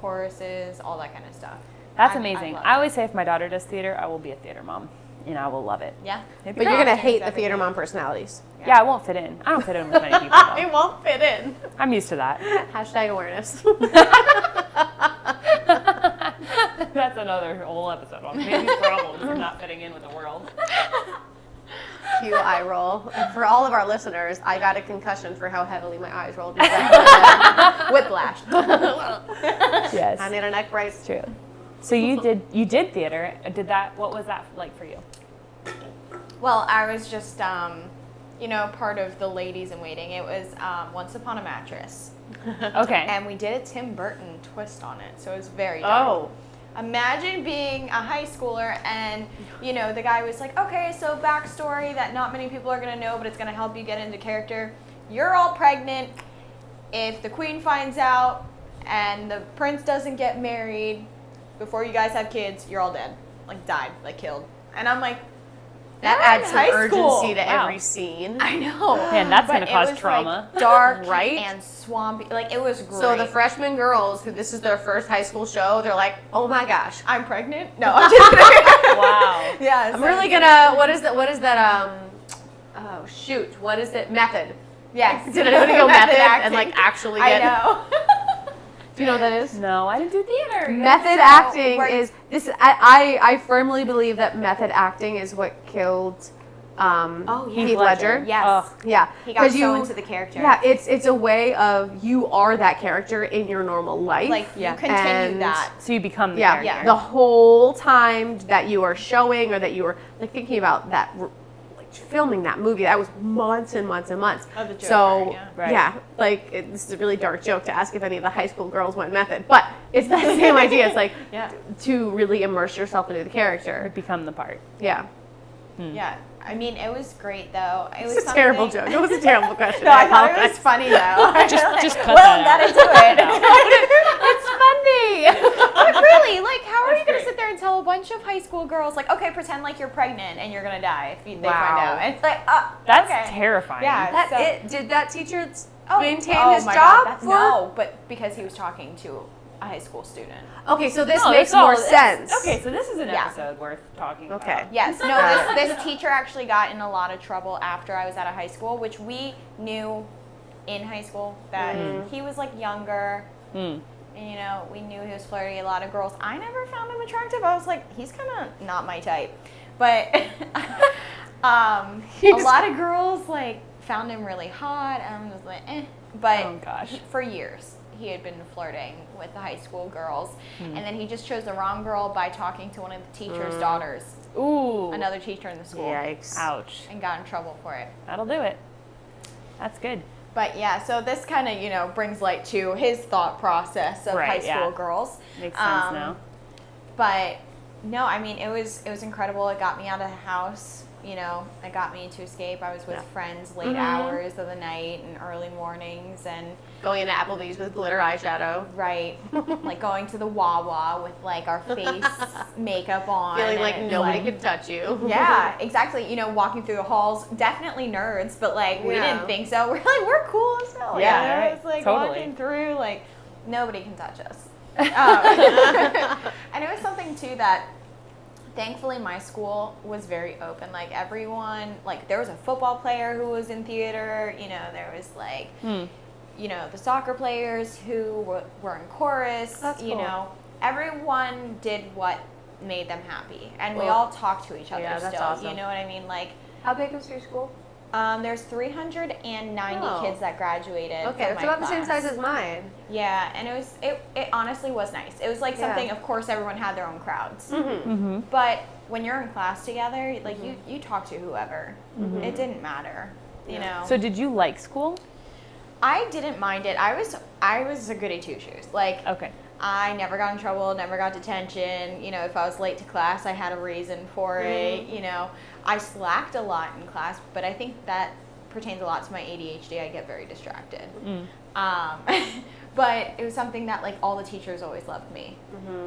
choruses, all that kind of stuff. That's I amazing. love I it. always say if my daughter does theater, I will be a theater mom, and I will love it. Yeah. It'd be But you're great. going to hate the everything. theater mom personalities. Yeah, I won't fit in. I don't fit in with many people. though. It won't fit in. I'm used to that. Hashtag awareness. That's another whole episode on baby's problems of not fitting in with the world. Cue eye roll. For all of our listeners, I got a concussion for how heavily my eyes rolled. Whiplash. Yes. I need a neck brace. True. So you did theater. What was that like for you? Well, I was just, part of the ladies in waiting. It was Once Upon a Mattress. Okay. And we did a Tim Burton twist on it, so it was very dark. Oh. Imagine being a high schooler and, the guy was like, okay, so backstory that not many people are going to know, but it's going to help you get into character. You're all pregnant. If the queen finds out and the prince doesn't get married before you guys have kids, you're all dead. Like, died, like, killed. And I'm like, That "I'm adds in some high urgency school." to Wow. every scene. I know. Man, that's But gonna it cause was, trauma. like, dark Right? and swampy. Like, it was great. So the freshman girls, who this is their first high school show, they're like, oh my gosh. I'm pregnant? No, I'm just kidding. Wow. Yeah. I'm really gonna, what is that, oh shoot, what is it, method? Yes. Did anybody go method and acting. like actually I get know. Do you know what that is? No, I didn't do theater. Method So, acting right. is this. I firmly believe that method acting is what killed Heath Ledger. Yes. Ugh. Yeah, He got 'cause so into the character. Yeah, it's a way of you are that character in your normal life. Like, Yeah. you continue And- that. So you become the Yeah, character. the whole time that you are showing or that you were like thinking about that, like filming that movie, that was months and months and months. Of the Joker, so yeah. Right. yeah, like this is a really dark joke to ask if any of the high school girls went method, but it's that same idea. It's like Yeah. to really immerse yourself into the character. Become the part. Yeah, Yeah. I mean, it was great though. It was it's a terrible something- joke. It was a terrible question. No, I thought it apologize. was funny though. Just cut well, that gotta do it. It's funny. But really, like, how are you gonna great. sit there and tell a bunch of high school girls, like, okay, pretend like you're pregnant and you're gonna die if they Wow. find out? And it's like, That's okay. terrifying. Yeah. That So- it did that teacher maintain oh his my job? God, for? no, but because he was talking to a high school student. Okay, so this No, makes that's all- more that's- sense. Okay, so this is an Yeah. episode worth talking Okay. about. Yes, no, Got this teacher actually got in a lot of trouble after I was out of high school, which we knew in high school that he was like younger. Mm. And, we knew he was flirty with a lot of girls. I never found him attractive. I was like, he's kind of not my type. But a lot of girls, like, found him really hot. And I'm just like, eh. But Oh, gosh. for years, he had been flirting with the high school girls. And then he just chose the wrong girl by talking to one of the teacher's daughters, Ooh. another teacher in the school, Yikes. Ouch. and got in trouble for it. That'll do it. That's good. But yeah, so this kind of, brings light to his thought process of Right, high school yeah. girls. Makes sense now. But no, I mean, it was incredible. It got me out of the house. you know, it got me to escape. I was with Yeah. friends late hours of the night and early mornings, and Going into Applebee's with glitter eyeshadow. right, like going to the Wawa with like our face makeup on. Feeling like and, nobody could touch you. Yeah, exactly. You know, walking through the halls, definitely nerds, but like we Yeah. didn't think so. We're like, we're cool as hell. Yeah, you know? right. It's like Totally. walking through, like nobody can touch us. And it was something too that thankfully my school was very open. Like everyone, like there was a football player who was in theater, you know, there was like, you know, the soccer players who were in chorus, That's you cool. know, everyone did what made them happy. And we Well, all talked to each other yeah, that's still, awesome. you know what I mean? Like, How big was your school? there's 390 Oh. kids that graduated. Okay, from it's my about the same class. size as mine. Yeah, and it honestly was nice. It was like Yeah. something, of course, everyone had their own crowds. Mm-hmm. But when you're in class together, like you talk to whoever. It didn't matter, you know. So did you like school? I didn't mind it. I was a goody two shoes. Like Okay. I never got in trouble, never got detention. You know, if I was late to class, I had a reason for it. You know, I slacked a lot in class, but I think that pertains a lot to my ADHD. I get very distracted. But it was something that like all the teachers always loved me.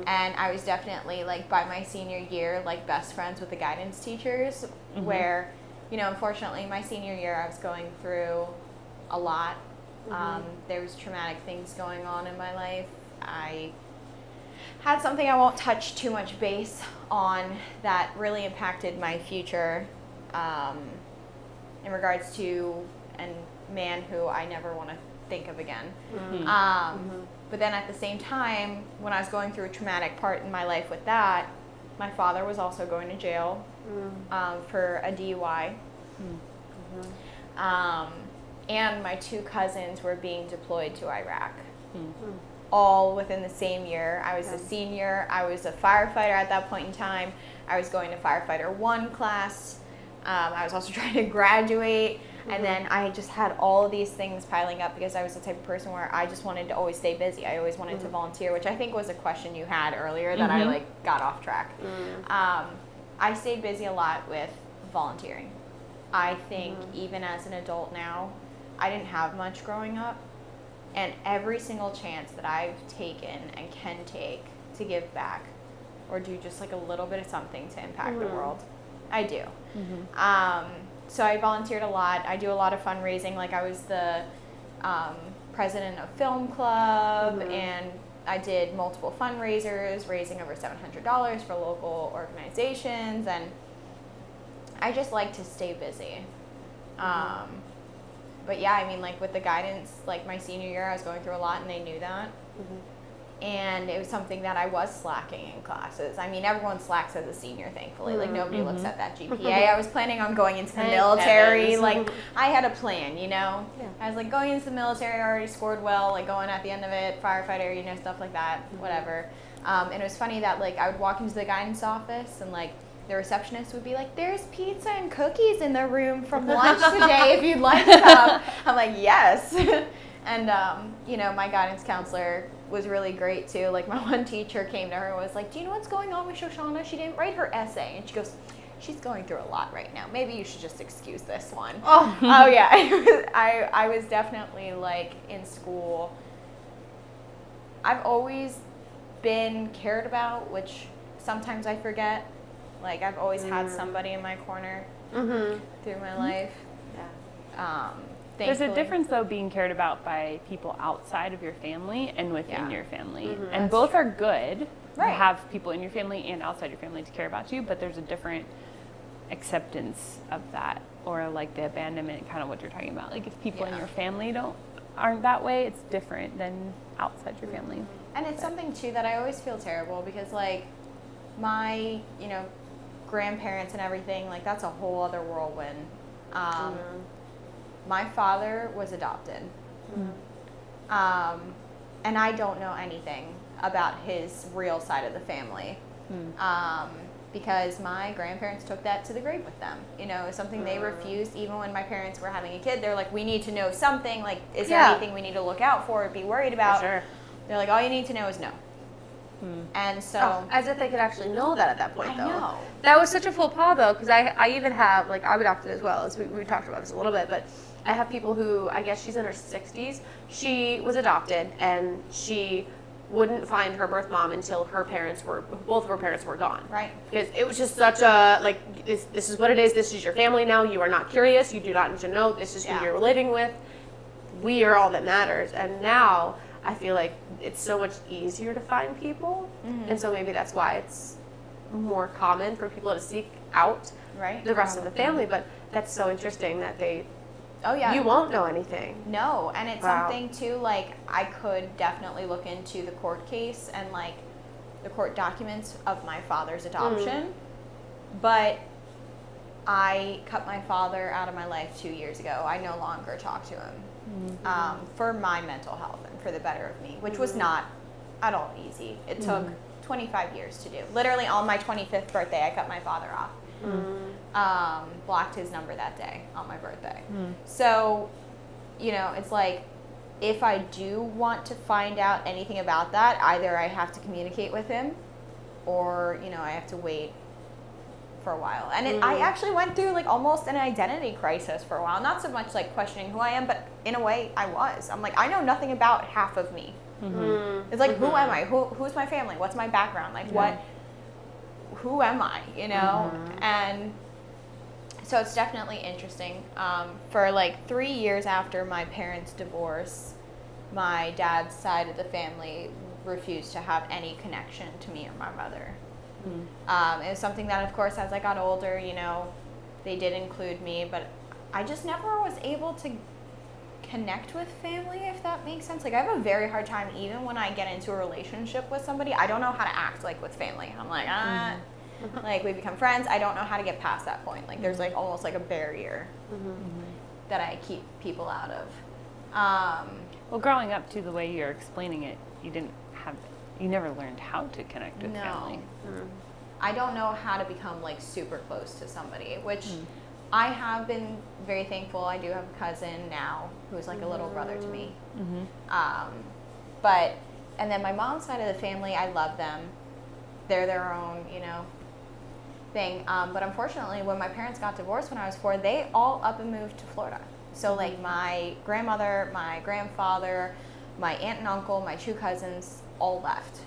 And I was definitely like by my senior year, like best friends with the guidance teachers where, you know, unfortunately my senior year I was going through a lot. There was traumatic things going on in my life. I had something I won't touch too much base on that really impacted my future in regards to a man who I never want to think of again. But then at the same time, when I was going through a traumatic part in my life with that, my father was also going to jail for a DUI. And my two cousins were being deployed to Iraq. All within the same year. I was a senior. I was a firefighter at that point in time. I was going to firefighter 1 class. I was also trying to graduate. And then I just had all of these things piling up because I was the type of person where I just wanted to always stay busy. I always wanted to volunteer, which I think was a question you had earlier that I like got off track. I stayed busy a lot with volunteering. I think even as an adult now, I didn't have much growing up. And every single chance that I've taken and can take to give back or do just like a little bit of something to impact the world, I do. So I volunteered a lot. I do a lot of fundraising. Like I was the president of film club and I did multiple fundraisers, raising over $700 for local organizations. And I just like to stay busy. But yeah, I mean, like with the guidance, like my senior year, I was going through a lot and they knew that. And it was something that I was slacking in classes. I mean, everyone slacks as a senior, thankfully. Like nobody looks at that GPA. I was planning on going into the Thank military. heavens. Like I had a plan, you know? Yeah. I was like going into the military, I already scored well, like going at the end of it, firefighter, you know, stuff like that, whatever. And it was funny that like I would walk into the guidance office and like the receptionist would be like, there's pizza and cookies in the room from lunch today if you'd like some. I'm like, yes. And, you know, my guidance counselor was really great too. Like my one teacher came to her and was like, do you know what's going on with Shoshanna? She didn't write her essay. And she goes, she's going through a lot right now. Maybe you should just excuse this one. Oh yeah. I was definitely like in school. I've always been cared about, which sometimes I forget. Like I've always had somebody in my corner through my life. There's a Thankfully. difference though being cared about by people outside of your family and within your family. And That's both true. are good to Right. have people in your family and outside your family to care about you, but there's a different acceptance of that or like the abandonment, kind of what you're talking about. Like if people in Yeah. your family aren't that way, it's different than outside your family. And it's something too that I always feel terrible because like my, you know, grandparents and everything, like that's a whole other whirlwind. My father was adopted. And I don't know anything about his real side of the family. Because my grandparents took that to the grave with them. You know, it's something they refused even when my parents were having a kid. They're like, we need to know something. Like, is there anything we need to look out for or be worried about? For sure. They're like, all you need to know is no. And so as if they could actually know that at that point, I though. know. That was such a faux pas, though, because I even have, like, I'm adopted as well, as we talked about this a little bit, but I have people who, I guess she's in her 60s, she was adopted, and she wouldn't find her birth mom until both of her parents were gone. Right. Because it was just such a, like, this is what it is, this is your family now, you are not curious, you do not need to know, this is who you're living with, we are all that matters. And now I feel like it's so much easier to find people, and so maybe that's why it's more common for people to seek out the rest of the family. But that's so interesting that you won't know anything. No, and it's something too, like, I could definitely look into the court case and, like, the court documents of my father's adoption, but I cut my father out of my life 2 years ago. I no longer talk to him for my mental health and for the better of me, which was not at all easy. It took 25 years to do. Literally on my 25th birthday, I cut my father off. Blocked his number that day on my birthday. So, you know, it's like, if I do want to find out anything about that, either I have to communicate with him or, you know, I have to wait for a while. And I actually went through, like, almost an identity crisis for a while. Not so much, like, questioning who I am, but in a way I was. I'm like, I know nothing about half of me. It's like, who am I? Who's my family? What's my background? Like, who am I, you know? And so it's definitely interesting. For like 3 years after my parents' divorce, my dad's side of the family refused to have any connection to me or my mother. It was something that, of course, as I got older, you know, they did include me, but I just never was able to connect with family, if that makes sense. Like, I have a very hard time, even when I get into a relationship with somebody, I don't know how to act like with family. I'm like, like, we become friends, I don't know how to get past that point. Like, there's like almost like a barrier that I keep people out of. Well, growing up too, the way you're explaining it, you never learned how to connect with family. I don't know how to become, like, super close to somebody, which I have been very thankful. I do have a cousin now who's like a little brother to me. And then my mom's side of the family, I love them. They're their own, you know, thing. But unfortunately, when my parents got divorced when I was 4, they all up and moved to Florida. So, like, my grandmother, my grandfather, my aunt and uncle, my 2 cousins all left.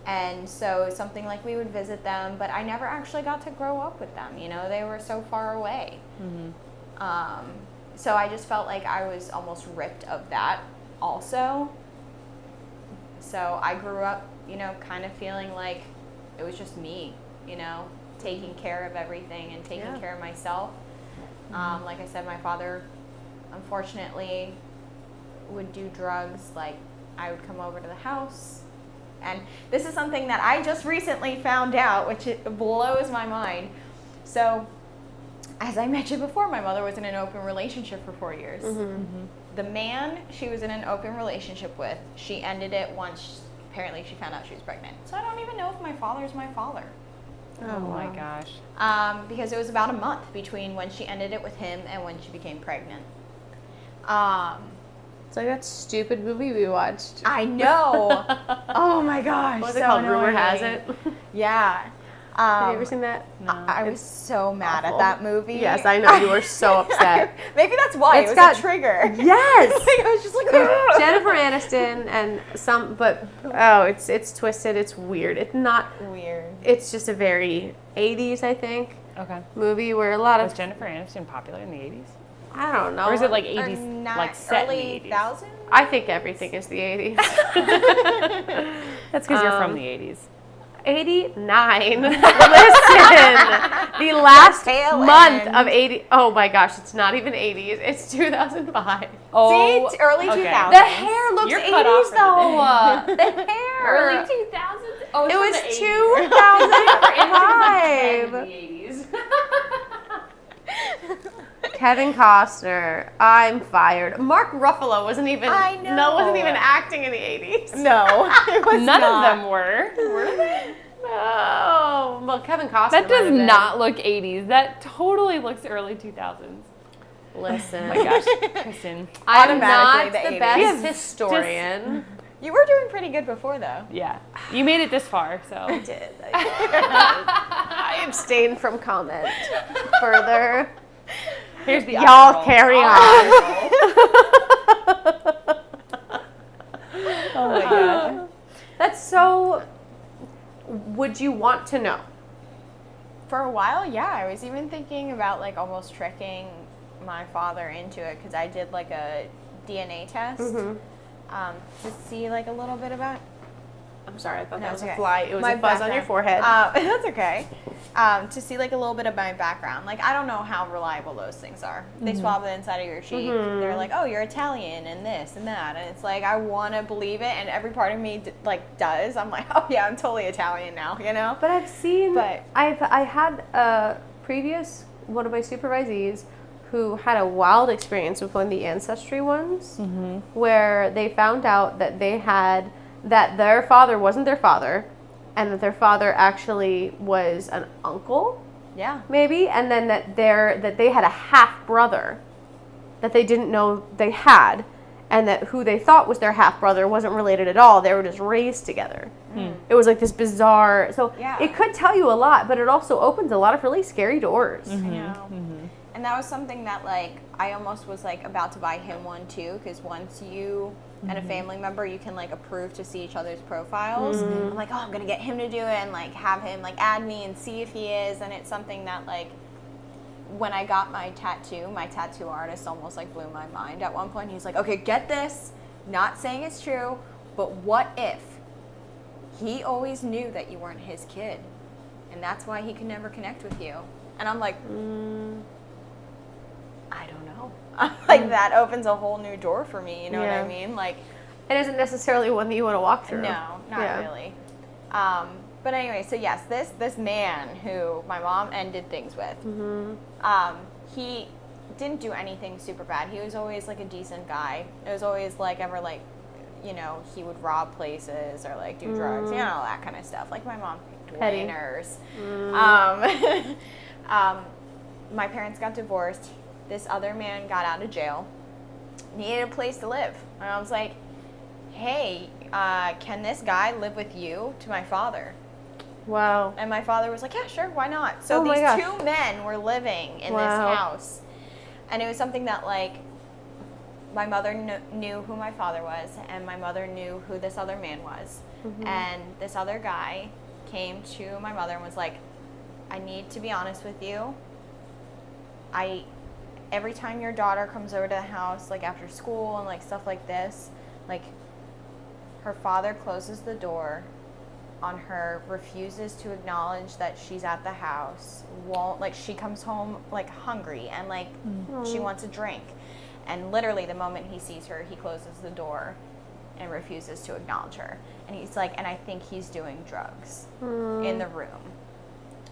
And so something like, we would visit them, but I never actually got to grow up with them. You know, they were so far away. So I just felt like I was almost ripped of that also. So I grew up, you know, kind of feeling like it was just me, you know, taking care of everything and taking care of myself. Like I said, my father, unfortunately, would do drugs. Like, I would come over to the house, and this is something that I just recently found out, which it blows my mind. So, as I mentioned before, my mother was in an open relationship for 4 years. The man she was in an open relationship with, she ended it once apparently she found out she was pregnant. So I don't even know if my father's my father. Oh my gosh. Because it was about a month between when she ended it with him and when she became pregnant. It's like that stupid movie we watched. I know. Oh my gosh. What was it called? Rumor Has It. Yeah. Have you ever seen that? No. I was so mad awful. at that movie. Yes, I know. You were so upset. Maybe that's why. It's it was got- a trigger. Yes! Like, I was just like, Jennifer Aniston and it's twisted. It's weird. It's not weird. It's just a very 80s, I think, Okay. movie where a lot Was of, Jennifer Aniston popular in the 80s? I don't know. Or is it like Or 80s, not like set early in the 80s? thousands? I think everything is the 80s. That's because you're from the 80s. 89. Listen, the last Tail month end. of 80. Oh my gosh, it's not even 80s. It's 2005. Oh, See, early okay. 2000s. The hair looks You're cut off 80s for the though. The hair. Early 2000s? Oh, It from was the 2005. 80s. Kevin Costner, I'm fired. Mark Ruffalo wasn't even. I know. No, wasn't even acting in the 80s. No, it was None not. of them were. Were they? No. Well, Kevin Costner. That might does have been. not look 80s. That totally looks early 2000s. Listen. Oh my gosh, Kristen. I'm Automatically not the the 80s. best Yes, historian. You were doing pretty good before, though. Yeah. You made it this far, so. I did. I abstained from comment further. Here's the Y'all carry on. Oh my god. That's so. Would you want to know? For a while, yeah. I was even thinking about like almost tricking my father into it because I did like a DNA test to see like a little bit about. I'm sorry, I thought No, that was it's a okay. fly. It was My a buzz on your background. forehead. That's okay. To see like a little bit of my background. Like I don't know how reliable those things are. They swab the inside of your cheek. They're like, oh, you're Italian and this and that, and it's like I want to believe it, and every part of me does. I'm like, oh yeah, I'm totally Italian now, you know. But I've seen. But- I had a previous one of my supervisees who had a wild experience with one of the ancestry ones, where they found out that that their father wasn't their father, and that their father actually was an uncle, Yeah. maybe, and then that they had a half brother that they didn't know they had, and that who they thought was their half brother wasn't related at all. They were just raised together. It was like this bizarre. So Yeah. it could tell you a lot, but it also opens a lot of really scary doors. I know. And that was something that like I almost was like about to buy him one too, because once you and a family member, you can like approve to see each other's profiles. I'm like, oh, I'm gonna get him to do it and like have him like add me and see if he is. And it's something that like when I got my tattoo artist almost like blew my mind at one point. He's like, okay, get this, not saying it's true, but what if he always knew that you weren't his kid, and that's why he could never connect with you? And I'm like, I don't know. Like that opens a whole new door for me. You know what I mean? Like, It isn't necessarily one that you want to walk through. no, not Yeah. really. But anyway, so yes, this man who my mom ended things with, he didn't do anything super bad. He was always like a decent guy. It was always like ever like, you know, he would rob places or like do drugs, you know, all that kind of stuff. Like my mom picked Petty. winners. My parents got divorced. This other man got out of jail, needed a place to live. And I was like, hey, can this guy live with you to my father? Wow. And my father was like, yeah, sure, why not? So Oh my these gosh. 2 men were living in Wow. this house. And it was something that, like, my mother knew who my father was, and my mother knew who this other man was. And this other guy came to my mother and was like, I need to be honest with you. Every time your daughter comes over to the house, like after school and like stuff like this, like her father closes the door on her, refuses to acknowledge that she's at the house, she comes home like hungry and like she wants a drink. And literally the moment he sees her, he closes the door and refuses to acknowledge her. And he's like, and I think he's doing drugs in the room.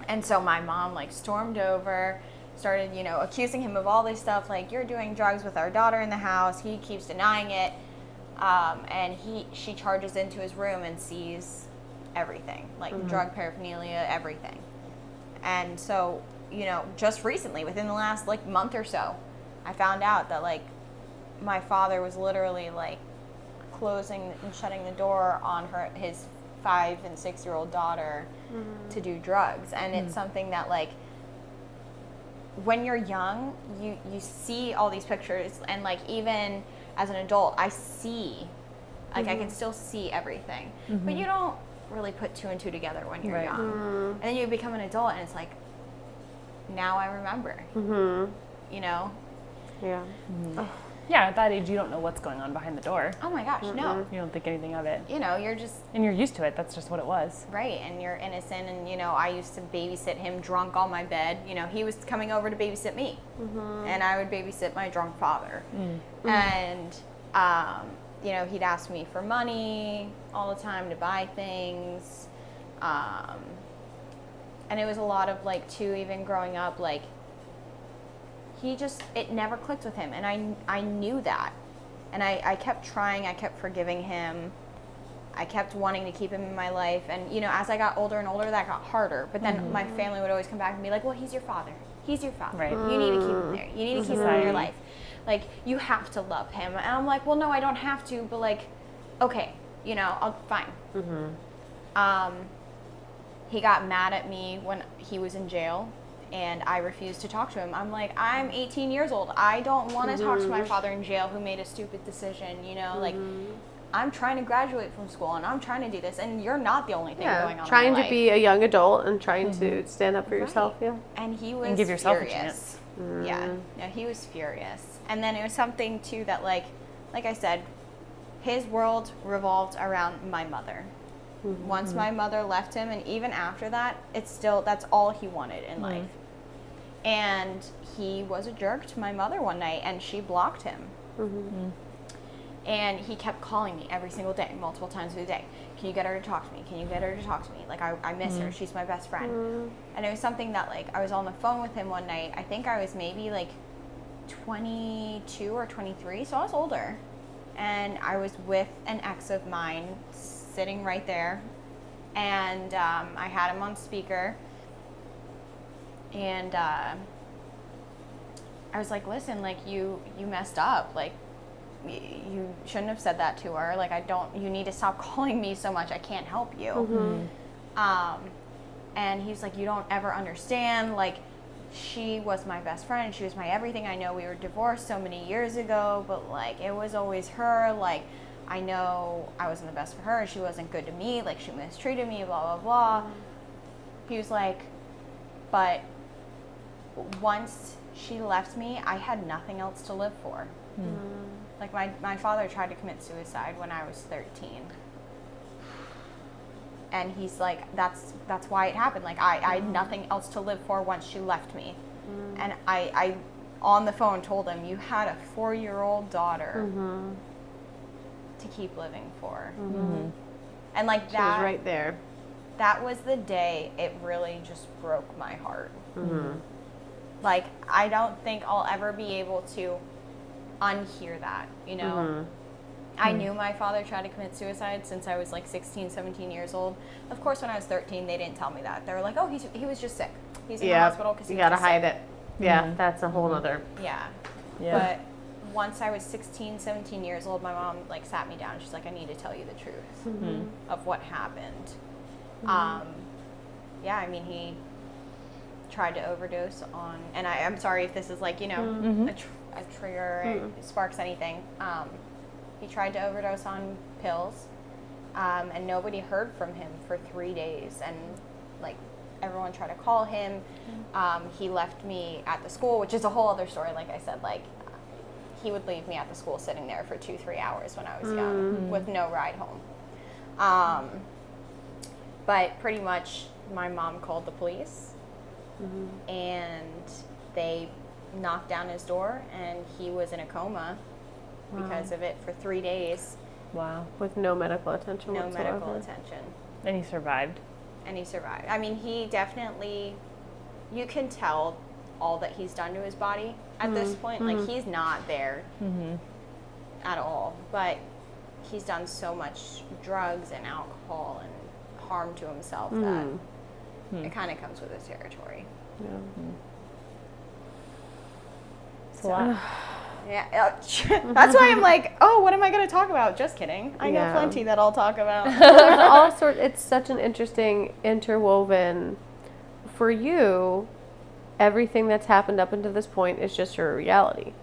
And so my mom like stormed over, started, you know, accusing him of all this stuff, like, you're doing drugs with our daughter in the house. He keeps denying it. And she charges into his room and sees everything, like drug paraphernalia, everything. And so, you know, just recently, within the last like month or so, I found out that like my father was literally like closing and shutting the door on his 5 and 6-year-old daughter to do drugs. And it's something that like when you're young, you see all these pictures, and like even as an adult, I see, like I can still see everything, but you don't really put 2 and 2 together when you're young, and then you become an adult, and it's like, now I remember, you know. Yeah. Yeah, at that age, you don't know what's going on behind the door. Oh my gosh, no. You don't think anything of it. You know, you're just And you're used to it. That's just what it was. right, and you're innocent, and you know, I used to babysit him drunk on my bed. You know, he was coming over to babysit me, and I would babysit my drunk father. And you know, he'd ask me for money all the time to buy things, and it was a lot of like too, even growing up, like it never clicked with him, and I knew that, and I kept trying, I kept forgiving him, I kept wanting to keep him in my life, and you know, as I got older and older, that got harder. But then my family would always come back and be like, well, he's your father, right? You need to keep him there, you need to keep him in your life, like you have to love him. And I'm like, well, no, I don't have to, but like, okay, you know, fine. He got mad at me when he was in jail, and I refused to talk to him. I'm like, I'm 18 years old. I don't want to talk to my father in jail who made a stupid decision, you know, like, I'm trying to graduate from school, and I'm trying to do this, and you're not the only thing going on trying in my to life. be a young adult and trying to stand up for yourself. Yeah. And he was And give yourself furious. a chance. Yeah, he was furious. And then it was something too that like I said, his world revolved around my mother. Once my mother left him, and even after that, it's still, that's all he wanted in life. And he was a jerk to my mother one night, and she blocked him. And he kept calling me every single day, multiple times a day. Can you get her to talk to me? Can you get her to talk to me? Like, I miss her. She's my best friend. And it was something that, like, I was on the phone with him one night. I think I was maybe, like, 22 or 23, so I was older. And I was with an ex of mine sitting right there. And I had him on speaker. And I was like, listen, like, you messed up. Like, you shouldn't have said that to her. Like, you need to stop calling me so much. I can't help you. And he's like, you don't ever understand. Like, she was my best friend. She was my everything. I know we were divorced so many years ago, but, like, it was always her. Like, I know I wasn't the best for her. She wasn't good to me. Like, she mistreated me, blah, blah, blah. He was like, but once she left me, I had nothing else to live for. Like, my father tried to commit suicide when I was 13. And he's like, that's why it happened. Like, I had nothing else to live for once she left me. And I on the phone told him, you had a 4-year-old daughter to keep living for. And, like, She was right there. That was the day it really just broke my heart. Like, I don't think I'll ever be able to unhear that, you know? I knew my father tried to commit suicide since I was like 16, 17 years old. Of course, when I was 13, they didn't tell me that. They were like, oh, he was just sick. He's in the hospital because he you gotta was hide sick. it. Yeah, that's a whole other. Yeah. But once I was 16, 17 years old, my mom, like, sat me down. She's like, I need to tell you the truth of what happened. Yeah, I mean, he tried to overdose on, and I'm sorry if this is, like, you know, a trigger, it sparks anything. He tried to overdose on pills, and nobody heard from him for 3 days, and, like, everyone tried to call him. He left me at the school, which is a whole other story. Like I said, like, he would leave me at the school sitting there for 2-3 hours when I was young with no ride home. But pretty much my mom called the police, and they knocked down his door, and he was in a coma because of it for 3 days. Wow. With no medical attention No whatsoever. medical attention. And he survived. And he survived. I mean, he definitely, you can tell all that he's done to his body at this point. Like, he's not there at all. But he's done so much drugs and alcohol and harm to himself that it kind of comes with his territory. Yeah. It's a lot. Yeah, that's why I'm like, oh, what am I going to talk about? Just kidding. I know Yeah. plenty that I'll talk about. There's all sorts. It's such an interesting interwoven. For you, everything that's happened up until this point is just your reality.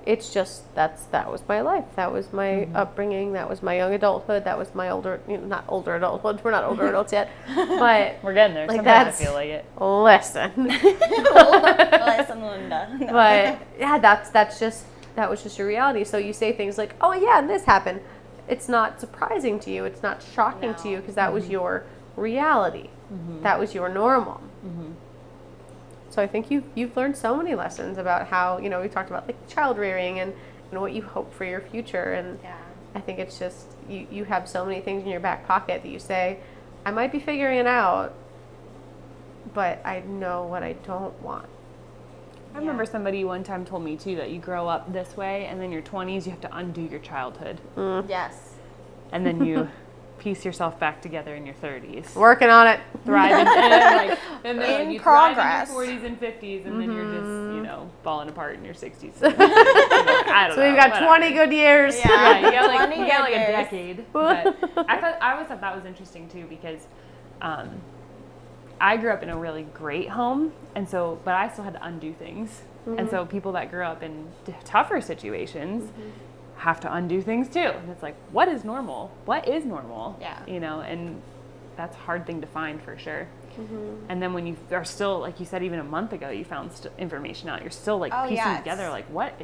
It's just that was my life. That was my upbringing. That was my young adulthood. That was my older, not older adulthood. We're not older adults yet, but We're getting there. Like, Sometimes that's- I feel like it. listen. Listen, Linda. No. But yeah, that was just your reality. So you say things like, "Oh yeah, and this happened." It's not surprising to you. It's not shocking to you because that was your reality. That was your normal. So I think you've learned so many lessons about how, you know, we talked about, like, child rearing and what you hope for your future, and Yeah. I think it's just you have so many things in your back pocket that you say, I might be figuring it out, but I know what I don't want. I remember somebody one time told me too that you grow up this way, and then your 20s you have to undo your childhood, Yes. and then you piece yourself back together in your 30s. Working on it. Thriving, and then, like, In you progress. thrive in your 40s and 50s, and then you're just, you know, falling apart in your 60s. I don't So know, we've got whatever. 20 good years. Yeah, you got like, 20 you got like a years. decade. But I always thought that was interesting too, because I grew up in a really great home, and so, but I still had to undo things. And so people that grew up in tougher situations have to undo things too. And it's like, what is normal? What is normal? Yeah. You know, and that's a hard thing to find for sure. And then when you are still, like you said, even a month ago, you found information out, you're still like piecing together, like, what?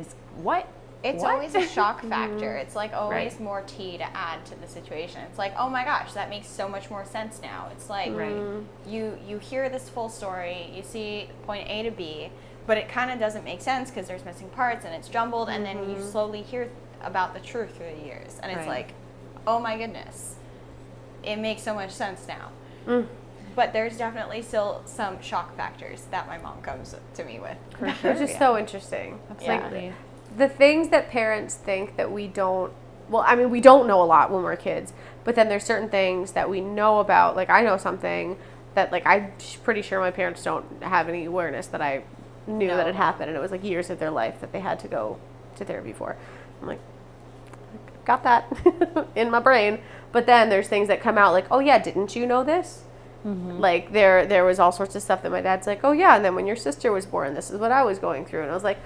It's always a shock factor. It's like always Right. more tea to add to the situation. It's like, oh my gosh, that makes so much more sense now. It's like you hear this full story, you see point A to B, but it kind of doesn't make sense because there's missing parts and it's jumbled, and then you slowly hear about the truth through the years, and it's Right. like, oh my goodness, it makes so much sense now. But there's definitely still some shock factors that my mom comes to me with. For sure. Which is so interesting. Absolutely. The things that parents think that we don't, well, I mean, we don't know a lot when we're kids, but then there's certain things that we know about. Like, I know something that, like, I'm pretty sure my parents don't have any awareness that I knew that it happened, and it was like years of their life that they had to go to therapy for. I'm like, got that in my brain. But then there's things that come out like, oh yeah, didn't you know this? Like there was all sorts of stuff that my dad's like, oh yeah, and then when your sister was born, this is what I was going through. And I was like,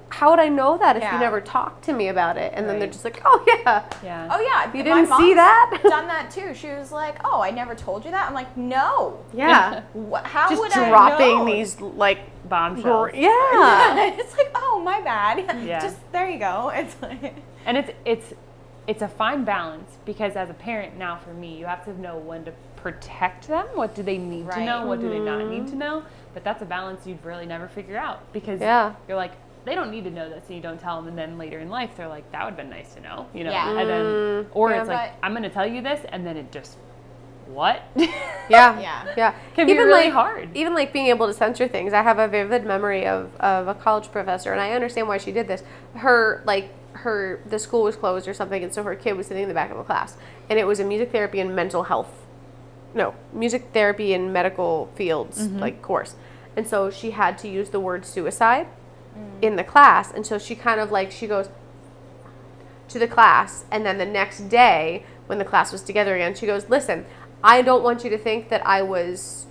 how would I know that if you never talked to me about it? And then they're just like, oh yeah. Yeah. Oh yeah, You my didn't see mom's that? done that too. She was like, "Oh, I never told you that." I'm like, "No." Yeah. How Just would I dropping know? these like Bombshells. yeah. It's like, "Oh, my bad." Yeah. Just there you go. It's like, And it's a fine balance, because as a parent now, for me, you have to know when to protect them. What do they need to know? What do they not need to know? But that's a balance you'd really never figure out, because you're like, they don't need to know this, and you don't tell them, and then later in life they're like, that would have been nice to know, you know. Yeah. And then, or Yeah, it's like, I'm going to tell you this, and then it just, what? Yeah. Can be really hard. Even like being able to censor things. I have a vivid memory of a college professor, and I understand why she did this. The school was closed or something, and so her kid was sitting in the back of the class, and it was a music therapy and medical fields like course, and so she had to use the word suicide in the class, and so she kind of like, she goes to the class, and then the next day when the class was together again, she goes, listen, I don't want you to think that I was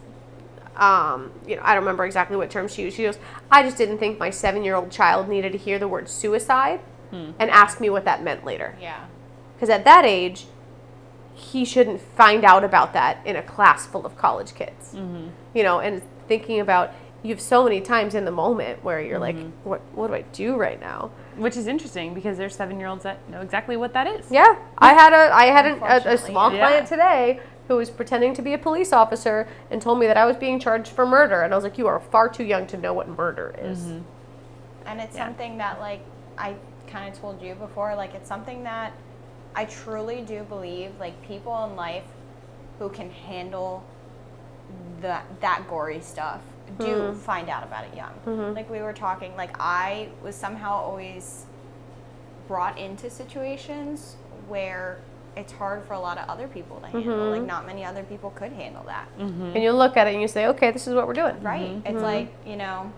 I don't remember exactly what term she used. She goes, I just didn't think my 7-year-old child needed to hear the word suicide and ask me what that meant later. yeah. Because at that age, he shouldn't find out about that in a class full of college kids. You know, and thinking about, you have so many times in the moment where you're like, what do I do right now? Which is interesting, because there's 7-year-olds that know exactly what that is. Yeah, I had a Unfortunately, small yeah. client today who was pretending to be a police officer and told me that I was being charged for murder, and I was like, you are far too young to know what murder is. And it's something that, like, I kind of told you before, like, it's something that I truly do believe, like, people in life who can handle that gory stuff do find out about it young. Like we were talking, like, I was somehow always brought into situations where it's hard for a lot of other people to handle. Like, not many other people could handle that. And you look at it and you say, okay, this is what we're doing. Right. It's like, you know,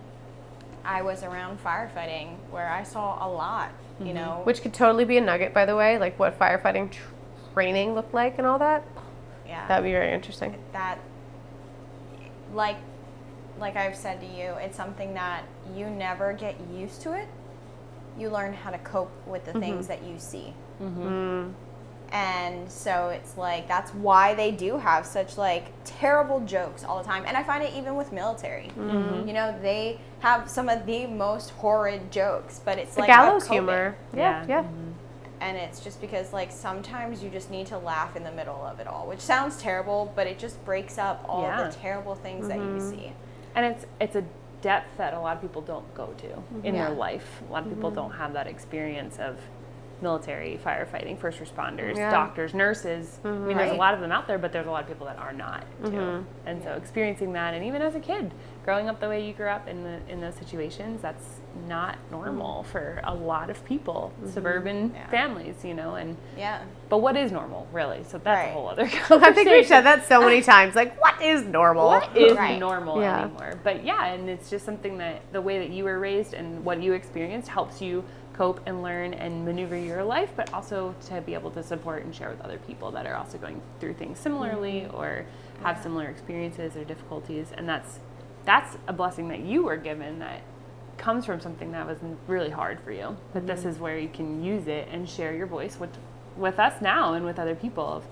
I was around firefighting where I saw a lot, you know. Which could totally be a nugget, by the way, like what firefighting training looked like and all that. Yeah. That'd be very interesting. That, like I've said to you, it's something that you never get used to it. You learn how to cope with the things that you see. And so it's like, that's why they do have such, like, terrible jokes all the time. And I find it even with military. You know, they have some of the most horrid jokes, but it's The like gallows a coping. humor. Yeah. Yeah. And it's just because, like, sometimes you just need to laugh in the middle of it all, which sounds terrible, but it just breaks up all the terrible things that you see. And it's a depth that a lot of people don't go to in their life. A lot of people don't have that experience of military, firefighting, first responders, Yeah. doctors, nurses. I mean, there's a Right. lot of them out there, but there's a lot of people that are not too. And so experiencing that, and even as a kid, growing up the way you grew up in those situations, that's not normal for a lot of people, suburban families, you know. And Yeah. but what is normal, really? So that's a Right. whole other conversation. I think we've said that so many times. Like, what is normal? What is Right. normal Yeah. anymore? But yeah, and it's just something that the way that you were raised and what you experienced helps you cope and learn and maneuver your life, but also to be able to support and share with other people that are also going through things similarly or have similar experiences or difficulties. And that's a blessing that you were given that comes from something that was really hard for you. But this is where you can use it and share your voice with us now and with other people of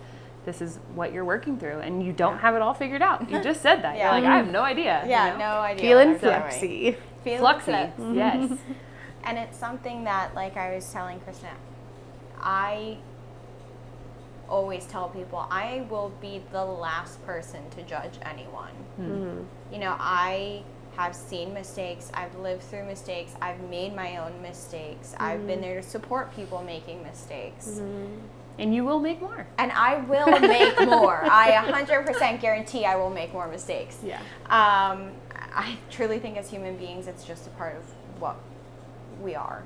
this is what you're working through, and you don't have it all figured out. You just said that. Yeah. You're like, I have no idea. Yeah, you know? no idea. Feeling what I'm doing. flexy. Feeling Fluxy. flex. Yes. And it's something that, like I was telling Kristen, I always tell people I will be the last person to judge anyone. You know, I have seen mistakes, I've lived through mistakes, I've made my own mistakes, I've been there to support people making mistakes. And you will make more. And I will make more. I 100% guarantee I will make more mistakes. Yeah. I truly think as human beings, it's just a part of what we are.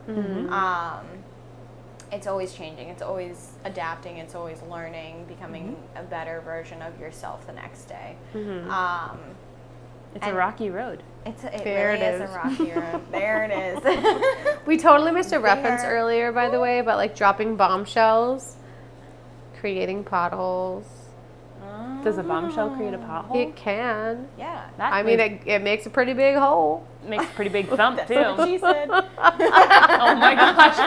It's always changing. It's always adapting. It's always learning, becoming a better version of yourself the next day. It's a rocky road. It There really it is is. a rocky road. There it is. We totally missed a reference There. earlier, by the way, about like dropping bombshells, creating potholes. Does a bombshell create a pothole? It can. Yeah. That I mean, it makes a pretty big hole. makes a pretty big thump That's too. what she said. Oh my gosh.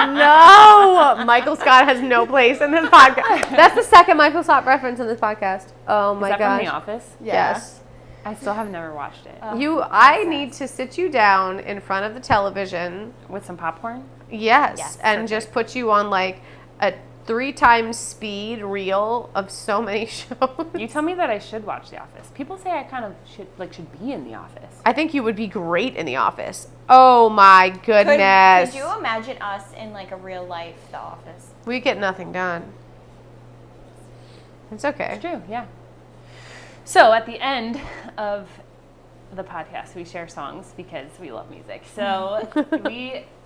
No, Michael Scott has no place in this podcast. That's the second Michael Scott reference in this podcast. Oh my Is that gosh. from The Office? Yes. I still have never watched it. I need to sit you down in front of the television. With some popcorn? Yes. Yes, And just put you on like a 3 times speed reel of so many shows. You tell me that I should watch The Office. People say I kind of should be in The Office. I think you would be great in The Office. Oh my goodness. Could you imagine us in like a real life The Office? We get nothing done. It's okay. It's true, yeah. So at the end of the podcast, we share songs because we love music. So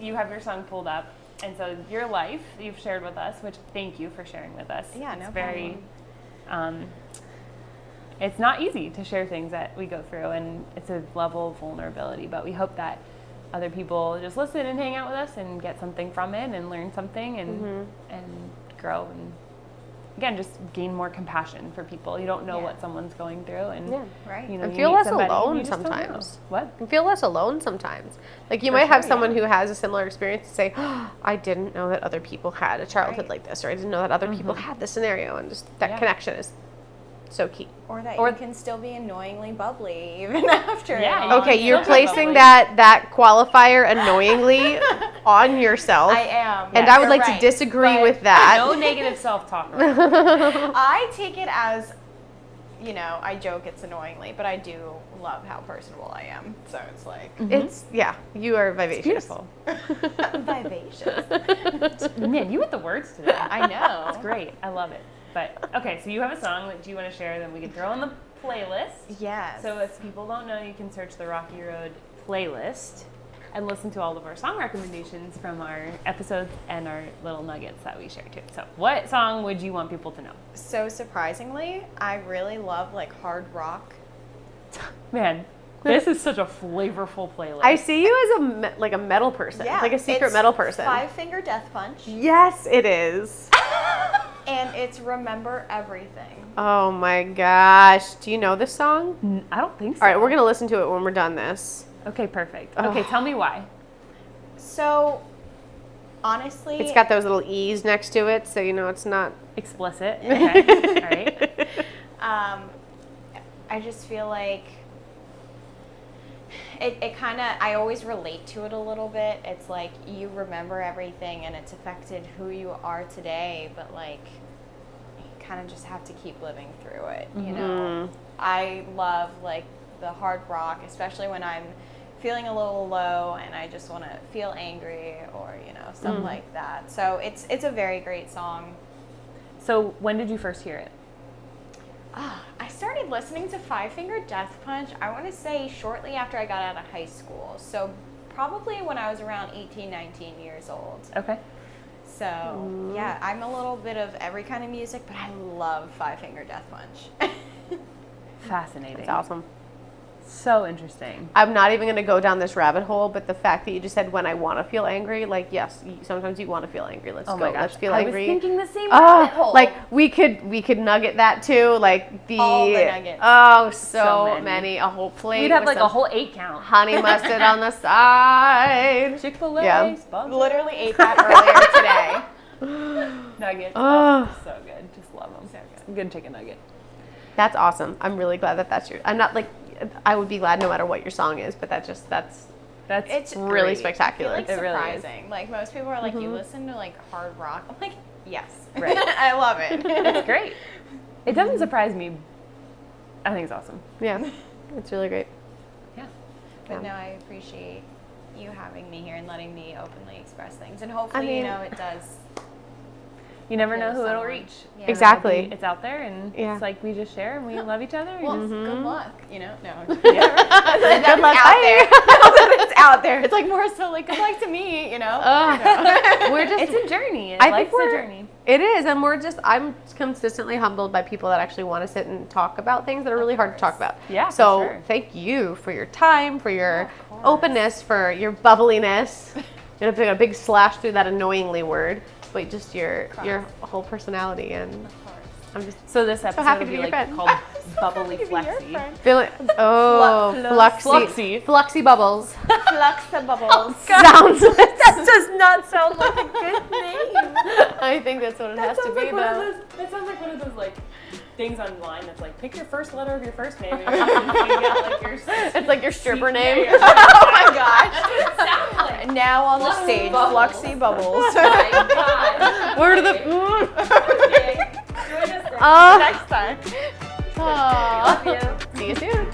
you have your song pulled up, and so your life you've shared with us, which thank you for sharing with us. Yeah, it's no very, it's not easy to share things that we go through, and it's a level of vulnerability. But we hope that other people just listen and hang out with us and get something from it and learn something and grow and. Again, just gain more compassion for people. You don't know what someone's going through, and Right. you know, And you feel meet less somebody and alone you just don't know. sometimes. What? You feel less alone sometimes. Like you For might have sure, someone yeah. who has a similar experience and say, oh, I didn't know that other people had a childhood Right. like this, or I didn't know that other people had this scenario, and just that Yeah. connection is so key. Or that Or- you can still be annoyingly bubbly even after. Yeah, it you all. Okay, can you're still be placing bubbly. that qualifier annoyingly on yourself. I am. And Yes, I would you're like to right. disagree But with that. No negative self-talk. I take it as, you know, I joke it's annoyingly, but I do love how personable I am. So it's like It's, yeah, you are vivacious. Beautiful. vivacious. Man, you with the words today. I know. It's great. I love it. But okay, so you have a song that you want to share, then we can throw in the playlist. Yes. So if people don't know, you can search the Rocky Road playlist and listen to all of our song recommendations from our episodes and our little nuggets that we share too. So what song would you want people to know? So surprisingly, I really love like hard rock. Man, this is such a flavorful playlist. I see you as like a metal person, like a secret it's metal person. 5 Finger Death Punch, Yes, it is. and it's Remember Everything. Oh my gosh. Do you know this song? I don't think so. All right, we're going to listen to it when we're done this. Okay, perfect. Okay, tell me why. So honestly, It's got those little E's next to it, so you know it's not. Explicit. Okay. All right. I just feel like it kind of, I always relate to it a little bit. It's like you remember everything and it's affected who you are today, but like you kind of just have to keep living through it, you know? I love like the hard rock, especially when I'm feeling a little low and I just want to feel angry or, something like that. So it's a very great song. So when did you first hear it? I started listening to Five Finger Death Punch, I want to say shortly after I got out of high school. So probably when I was around 18, 19 years old. Okay. So, yeah, I'm a little bit of every kind of music, but I love Five Finger Death Punch. Fascinating. It's awesome. So interesting. I'm not even going to go down this rabbit hole, but the fact that you just said when I want to feel angry, like, yes, sometimes you want to feel angry. Let's go. My gosh. Let's feel I angry. was thinking the same rabbit hole. Like we could nugget that too, like all the nuggets. Oh, so So many. A whole plate. We'd have with like a some whole 8 count. honey mustard on the side. Chick-fil-A. Yeah. sponsor. Literally ate that earlier today. Nuggets. Oh. So good. Just love them. So good. Good chicken nugget. That's awesome. I'm really glad that that's your. I'm not like. I would be glad no matter what your song is, but that's It's really great. spectacular. I feel like It really is. surprising. Like most people are like, you listen to like hard rock. I'm like, yes. Right. I love it. It's great. It doesn't surprise me. I think it's awesome. Yeah, it's really great. Yeah. But no, I appreciate you having me here and letting me openly express things. And hopefully, it does. You never Heal know who it'll someone. reach. Yeah. Exactly. It's out there, and Yeah. it's like we just share and we love each other. Well, and good luck. No. Good luck. Out there. Bye. It's out there. It's like more so like good luck to me. We're just. it's a journey. I think Life's a we're. journey. It is, and I'm consistently humbled by people that actually want to sit and talk about things that are really hard to talk about. Yeah, So for sure. thank you for your time, for your of course. openness, for your bubbliness. You're gonna put a big slash through that annoyingly word, but just your whole personality, and Of course. I'm just So this episode happy will to be be your like friend. called Bubbly Flexy. feeling Fluxy. fluxy bubbles. Flux the bubbles. Sounds. That does not sound like a good name. I think that's what it has to be, though. That sounds like one of those like things online that's like pick your first letter of your first name. And you get, like, your It's like your stripper name. Oh my gosh. sounds like. Now on the Fluxy stage, bubbles. Fluxy Bubbles. Oh my god. Where are the? Okay. Join us Oh. Next time. Aw. Love you. See you soon.